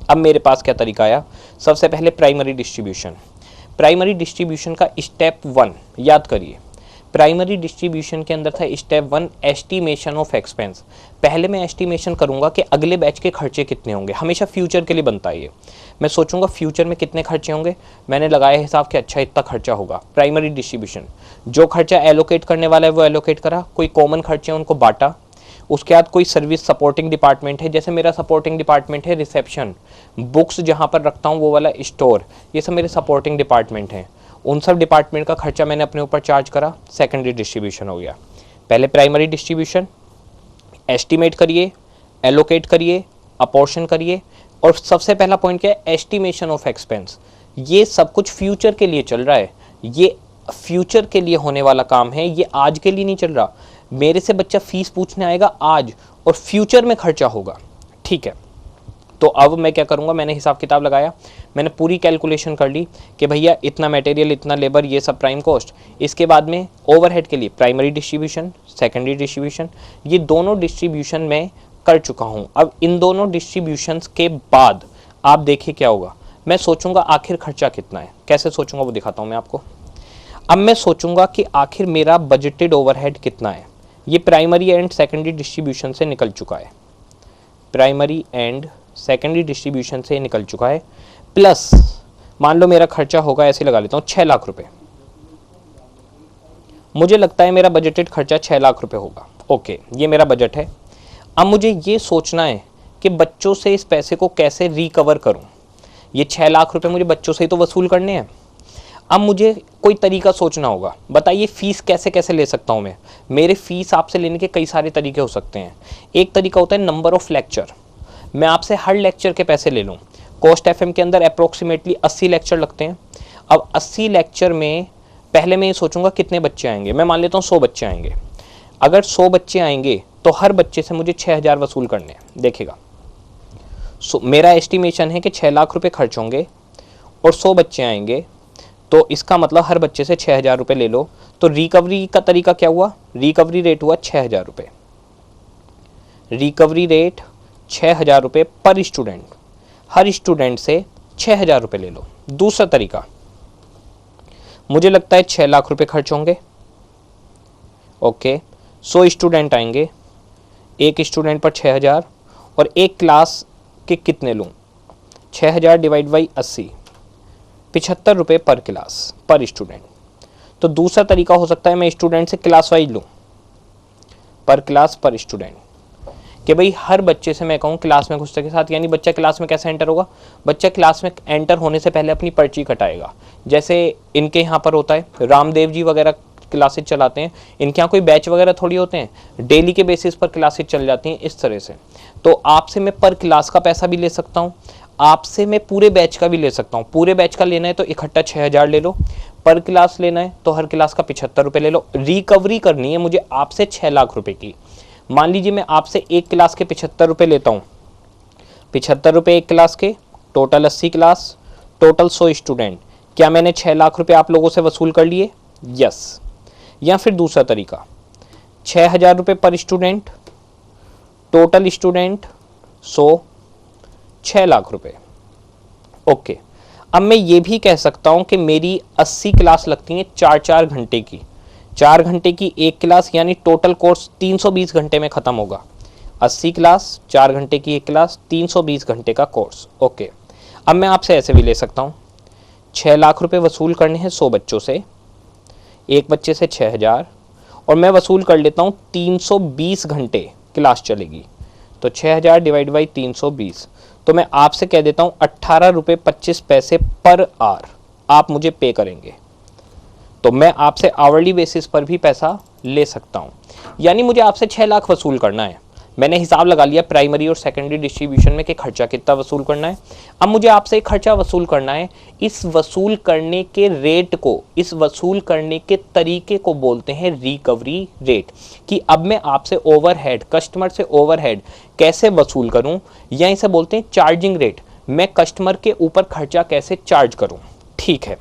अब मेरे पास क्या तरीका आया, सबसे पहले प्राइमरी डिस्ट्रीब्यूशन। प्राइमरी डिस्ट्रीब्यूशन का स्टेप 1 याद करिए, प्राइमरी डिस्ट्रीब्यूशन के अंदर था स्टेप 1 एस्टिमेशन ऑफ एक्सपेंस। पहले मैं एस्टिमेशन करूंगा कि अगले बैच के खर्चे कितने होंगे, हमेशा फ्यूचर के लिए बनता है ये। मैं सोचूंगा फ्यूचर में कितने खर्चे होंगे, मैंने लगाया हिसाब कि अच्छा इतना खर्चा होगा। प्राइमरी डिस्ट्रीब्यूशन, जो खर्चा एलोकेट करने वाला है वो एलोकेट करा, कोई कॉमन खर्चे उनको बांटा। उसके बाद कोई सर्विस सपोर्टिंग डिपार्टमेंट है, जैसे मेरा सपोर्टिंग डिपार्टमेंट है रिसेप्शन, बुक्स जहाँ पर रखता हूँ वो वाला स्टोर, ये सब मेरे सपोर्टिंग डिपार्टमेंट हैं। उन सब डिपार्टमेंट का खर्चा मैंने अपने ऊपर चार्ज करा, सेकेंडरी डिस्ट्रीब्यूशन हो गया। पहले प्राइमरी डिस्ट्रीब्यूशन, एस्टिमेट करिए, एलोकेट करिए, अपोर्शन करिए, और सबसे पहला पॉइंट क्या है, एस्टिमेशन ऑफ एक्सपेंस। ये सब कुछ फ्यूचर के लिए चल रहा है, ये फ्यूचर के लिए होने वाला काम है, ये आज के लिए नहीं चल रहा। मेरे से बच्चा फीस पूछने आएगा आज और फ्यूचर में खर्चा होगा, ठीक है। तो अब मैं क्या करूंगा, मैंने हिसाब किताब लगाया, मैंने पूरी कैलकुलेशन कर ली कि भैया इतना मटेरियल, इतना लेबर, ये सब प्राइम कॉस्ट। इसके बाद में ओवरहेड के लिए प्राइमरी डिस्ट्रीब्यूशन, सेकेंडरी डिस्ट्रीब्यूशन, ये दोनों डिस्ट्रीब्यूशन में कर चुका हूं। अब इन दोनों डिस्ट्रीब्यूशंस के बाद आप देखिए क्या होगा, मैं सोचूंगा आखिर खर्चा कितना है। कैसे सोचूंगा वो दिखाता हूं मैं आपको। अब मैं सोचूंगा कि आखिर मेरा बजटेड ओवरहेड कितना है। ये प्राइमरी एंड सेकेंडरी डिस्ट्रीब्यूशन से निकल चुका है, प्राइमरी एंड सेकेंडरी डिस्ट्रीब्यूशन से निकल चुका है। प्लस मान लो मेरा खर्चा होगा, ऐसे लगा लेता हूँ 6 लाख रुपए। मुझे लगता है मेरा बजटेड खर्चा 6 लाख रुपए होगा। ओके, ये मेरा बजट है। अब मुझे ये सोचना है कि बच्चों से इस पैसे को कैसे रिकवर करूं। ये 6 लाख रुपए मुझे बच्चों से ही तो वसूल करने हैं। अब मुझे कोई तरीका सोचना होगा, बताइए फीस कैसे कैसे ले सकता हूं मैं। मेरे फीस आपसे लेने के कई सारे तरीके हो सकते हैं। एक तरीका होता है नंबर ऑफ लेक्चर, मैं आपसे हर लेक्चर के पैसे ले लूं। कोस्ट एफएम के अंदर अप्रोक्सीमेटली 80 लेक्चर लगते हैं। अब 80 लेक्चर में पहले मैं ये सोचूंगा कितने बच्चे आएंगे, मैं मान लेता हूँ 100 बच्चे आएंगे। अगर 100 बच्चे आएंगे तो हर बच्चे से मुझे 6000 वसूल करने हैं। देखिएगा, मेरा एस्टिमेशन है कि 6 लाख रुपए खर्च होंगे और 100 बच्चे आएंगे, तो इसका मतलब हर बच्चे से 6000 रुपये ले लो। तो रिकवरी का तरीका क्या हुआ, रिकवरी रेट हुआ 6000 रुपये। रिकवरी रेट 6000 रुपये पर स्टूडेंट, हर स्टूडेंट से 6000 रुपये ले लो। दूसरा तरीका, मुझे लगता है 6 लाख रुपये खर्च होंगे। ओके, 100 स्टूडेंट आएंगे, एक स्टूडेंट पर 6000, और एक क्लास के कितने लूँ, 6000 डिवाइड बाई 80, 75 रुपये पर क्लास पर स्टूडेंट। तो दूसरा तरीका हो सकता है मैं स्टूडेंट से क्लास वाइज लूँ, पर क्लास पर स्टूडेंट, कि भाई हर बच्चे से मैं कहूँ क्लास में घुसते के साथ, यानी बच्चा क्लास में कैसे एंटर होगा, बच्चा क्लास में एंटर होने से पहले अपनी पर्ची कटाएगा। जैसे इनके यहाँ पर होता है, रामदेव जी वगैरह क्लासेज चलाते हैं, इनके यहाँ कोई बैच वगैरह थोड़ी होते हैं, डेली के बेसिस पर क्लासेज चल जाती हैं इस तरह से। तो आपसे मैं पर क्लास का पैसा भी ले सकता हूँ, आपसे मैं पूरे बैच का भी ले सकता हूँ। पूरे बैच का लेना है तो इकट्ठा 6000 ले लो, पर क्लास लेना है तो हर क्लास का 75 रुपये ले लो। रिकवरी करनी है मुझे आपसे 6 लाख रुपए की। मान लीजिए मैं आपसे एक क्लास के 75 रुपये लेता हूँ, 75 रुपये एक क्लास के, टोटल 80 क्लास, टोटल 100 स्टूडेंट। क्या मैंने 6 लाख रुपये आप लोगों से वसूल कर लिए? यस। या फिर दूसरा तरीका, 6000 रुपये पर स्टूडेंट, टोटल स्टूडेंट 100, 6 लाख रुपए। ओके, अब मैं ये भी कह सकता हूं कि मेरी 80 क्लास लगती हैं 4-4 घंटे की, 4 घंटे की एक क्लास, यानी टोटल कोर्स 320 घंटे में खत्म होगा। 80 क्लास, 4 घंटे की एक क्लास, 320 घंटे का कोर्स। ओके, अब मैं आपसे ऐसे भी ले सकता हूं, 6 लाख रुपए वसूल करने हैं 100 बच्चों से, एक बच्चे से 6000, और मैं वसूल कर लेता हूं 320 घंटे क्लास चलेगी, तो 6000 डिवाइड बाई 320, तो मैं आपसे कह देता हूं 18 रुपये 25 पैसे पर आवर आप मुझे पे करेंगे। तो मैं आपसे आवरली बेसिस पर भी पैसा ले सकता हूं, यानी मुझे आपसे 6 लाख वसूल करना है। मैंने हिसाब लगा लिया प्राइमरी और सेकेंडरी डिस्ट्रीब्यूशन में कि खर्चा कितना वसूल करना है। अब मुझे आपसे खर्चा वसूल करना है, इस वसूल करने के रेट को, इस वसूल करने के तरीके को बोलते हैं रिकवरी रेट। कि अब मैं आपसे ओवरहेड, कस्टमर से ओवरहेड कैसे वसूल करूं, या इसे बोलते हैं चार्जिंग रेट, मैं कस्टमर के ऊपर खर्चा कैसे चार्ज करूं। ठीक है,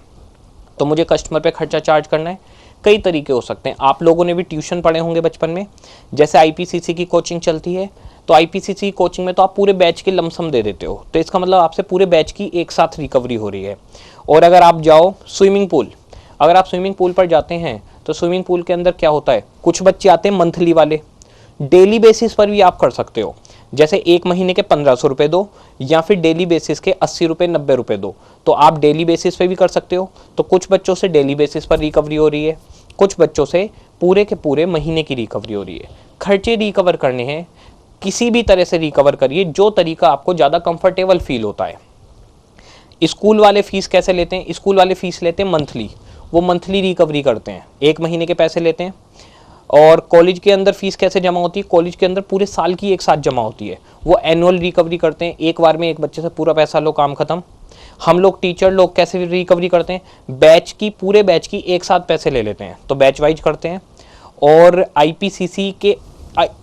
तो मुझे कस्टमर पे खर्चा चार्ज करना है, कई तरीके हो सकते हैं। आप लोगों ने भी ट्यूशन पढ़े होंगे बचपन में, जैसे आईपीसीसी की कोचिंग चलती है, तो आईपीसीसी कोचिंग में तो आप पूरे बैच की लमसम दे देते हो, तो इसका मतलब आपसे पूरे बैच की एक साथ रिकवरी हो रही है। और अगर आप जाओ स्विमिंग पूल, अगर आप स्विमिंग पूल पर जाते हैं तो स्विमिंग पूल के अंदर क्या होता है, कुछ बच्चे आते हैं मंथली वाले, डेली बेसिस पर भी आप कर सकते हो, जैसे एक महीने के 1500 रुपये दो या फिर डेली बेसिस के 80 रुपये 90 रुपये दो, तो आप डेली बेसिस पे भी कर सकते हो। तो कुछ बच्चों से डेली बेसिस पर रिकवरी हो रही है, कुछ बच्चों से पूरे के पूरे महीने की रिकवरी हो रही है। खर्चे रिकवर करने हैं, किसी भी तरह से रिकवर करिए, जो तरीका आपको ज़्यादा कंफर्टेबल फील होता है। स्कूल वाले फीस कैसे लेते हैं, स्कूल वाले फीस लेते हैं मंथली, वो मंथली रिकवरी करते हैं, एक महीने के पैसे लेते हैं। और कॉलेज के अंदर फीस कैसे जमा होती है, कॉलेज के अंदर पूरे साल की एक साथ जमा होती है, वो एनुअल रिकवरी करते हैं, एक बार में एक बच्चे से पूरा पैसा लो, काम खत्म। हम लोग टीचर लोग कैसे रिकवरी करते हैं, बैच की, पूरे बैच की एक साथ पैसे ले लेते हैं, तो बैच वाइज करते हैं। और आईपीसीसी के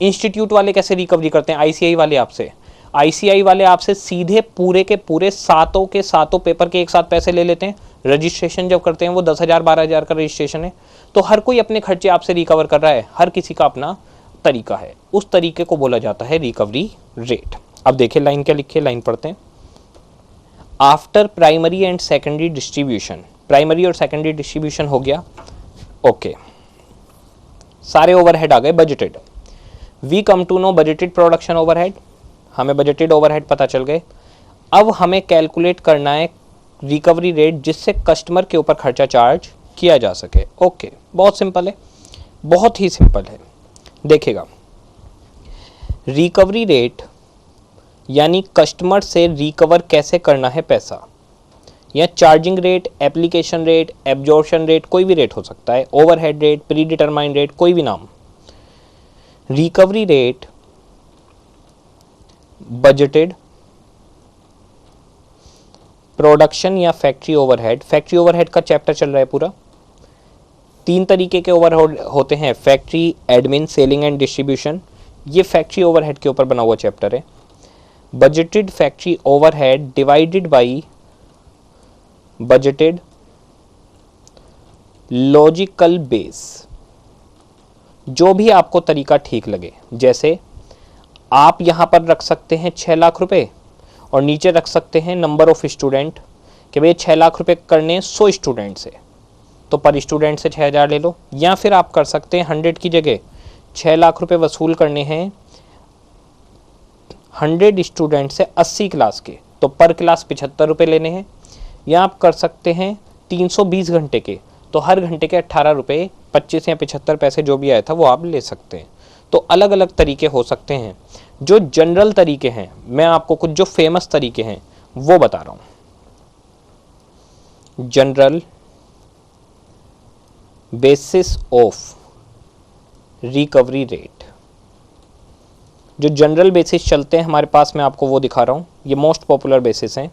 इंस्टीट्यूट वाले कैसे रिकवरी करते हैं, आईसीआई वाले आपसे, आईसीआई वाले आपसे सीधे पूरे के पूरे सातों के सातों पेपर के एक साथ पैसे ले लेते हैं। रजिस्ट्रेशन जब करते हैं वो 10,000 12,000 का रजिस्ट्रेशन है, तो हर कोई अपने खर्चे आपसे रिकवर कर रहा है, हर किसी का अपना तरीका है, उस तरीके को बोला जाता है रिकवरी रेट। अब देखिए लाइन क्या लिखी है, लाइन पढ़ते हैं। After primary and secondary distribution, primary और सेकेंडरी डिस्ट्रीब्यूशन हो गया, ओके, सारे ओवरहेड आ गए budgeted. We come to know budgeted production overhead, हमें बजटेड ओवरहेड पता चल गए। अब हमें कैलकुलेट करना है रिकवरी रेट, जिससे कस्टमर के ऊपर खर्चा चार्ज किया जा सके। ओके, बहुत सिंपल है, बहुत ही सिंपल है। देखिएगा, रिकवरी रेट यानी कस्टमर से रिकवर कैसे करना है पैसा, या charging rate, application rate, absorption rate, कोई भी रेट हो सकता है, overhead rate, pre determined rate, कोई भी नाम। रिकवरी रेट बजटेड, प्रोडक्शन या फैक्ट्री ओवरहेड, फैक्ट्री ओवरहेड का चैप्टर चल रहा है पूरा। 3 तरीके के ओवरहेड होते हैं, factory, admin, selling and distribution, ये फैक्ट्री ओवरहेड के ऊपर बना हुआ चैप्टर है। Budgeted factory overhead divided by budgeted logical base, जो भी आपको तरीका ठीक लगे। जैसे आप यहां पर रख सकते हैं 6 लाख रुपए और नीचे रख सकते हैं नंबर ऑफ स्टूडेंट, कि भाई 6 लाख रुपए करने 100 स्टूडेंट से, तो पर स्टूडेंट से 6,000 ले लो। या फिर आप कर सकते हैं 100 की जगह 6 लाख रुपए वसूल करने हैं 100 स्टूडेंट से 80 क्लास के, तो पर क्लास 75 रुपये लेने हैं। या आप कर सकते हैं 320 घंटे के, तो हर घंटे के 18 रुपये, 25 या 75 पैसे जो भी आया था वो आप ले सकते हैं। तो अलग अलग तरीके हो सकते हैं। जो जनरल तरीके हैं, मैं आपको कुछ जो फेमस तरीके हैं वो बता रहा हूं। General basis of recovery rate, जो जनरल बेसिस चलते हैं हमारे पास, मैं आपको वो दिखा रहा हूं, ये मोस्ट पॉपुलर बेसिस हैं।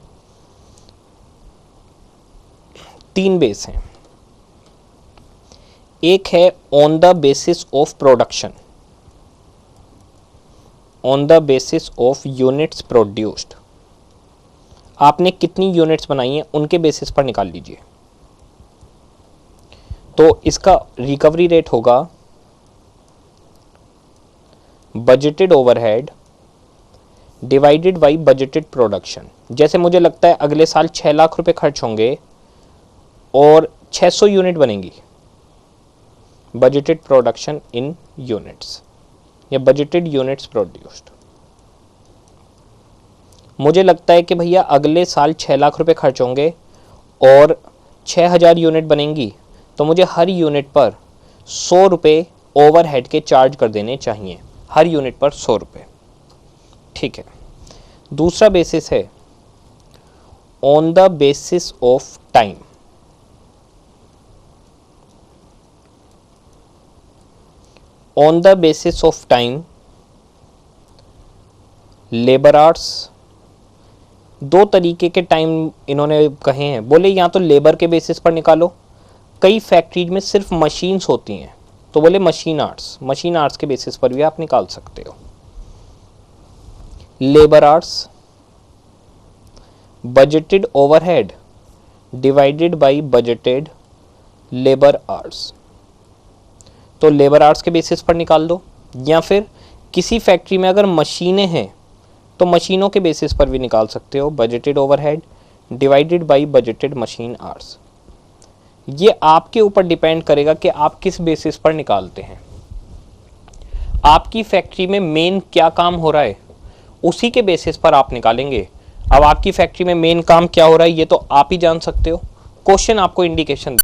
3 बेस हैं, एक है on the basis of production, on the basis of units produced, आपने कितनी यूनिट्स बनाई हैं उनके बेसिस पर निकाल लीजिए। तो इसका रिकवरी रेट होगा budgeted overhead divided by budgeted production. जैसे मुझे लगता है अगले साल 6 लाख रुपए खर्च होंगे और 600 यूनिट बनेंगी, बजटेड प्रोडक्शन इन यूनिट्स या बजटेड यूनिट्स प्रोड्यूस्ड। मुझे लगता है कि भैया अगले साल 6 लाख रुपए खर्च होंगे और 6,000 यूनिट बनेंगी, तो मुझे हर यूनिट पर 100 रुपये ओवरहेड के चार्ज कर देने चाहिए, हर यूनिट पर 100 रुपये। ठीक है। दूसरा बेसिस है on the basis of time, on the basis of time labour hours, 2 तरीके के टाइम इन्होंने कहे हैं, बोले या तो लेबर के बेसिस पर निकालो, कई फैक्ट्रीज में सिर्फ मशीन्स होती हैं, तो बोले मशीन आवर्स, मशीन आवर्स के बेसिस पर भी आप निकाल सकते हो। Labour hours budgeted overhead divided by budgeted labour hours, तो लेबर आवर्स के बेसिस पर निकाल दो, या फिर किसी फैक्ट्री में अगर मशीनें हैं तो मशीनों के बेसिस पर भी निकाल सकते हो, budgeted overhead divided by budgeted machine hours. ये आपके ऊपर डिपेंड करेगा कि आप किस बेसिस पर निकालते हैं। आपकी फैक्ट्री में मेन क्या काम हो रहा है उसी के बेसिस पर आप निकालेंगे। अब आपकी फैक्ट्री में मेन काम क्या हो रहा है ये तो आप ही जान सकते हो, क्वेश्चन आपको इंडिकेशन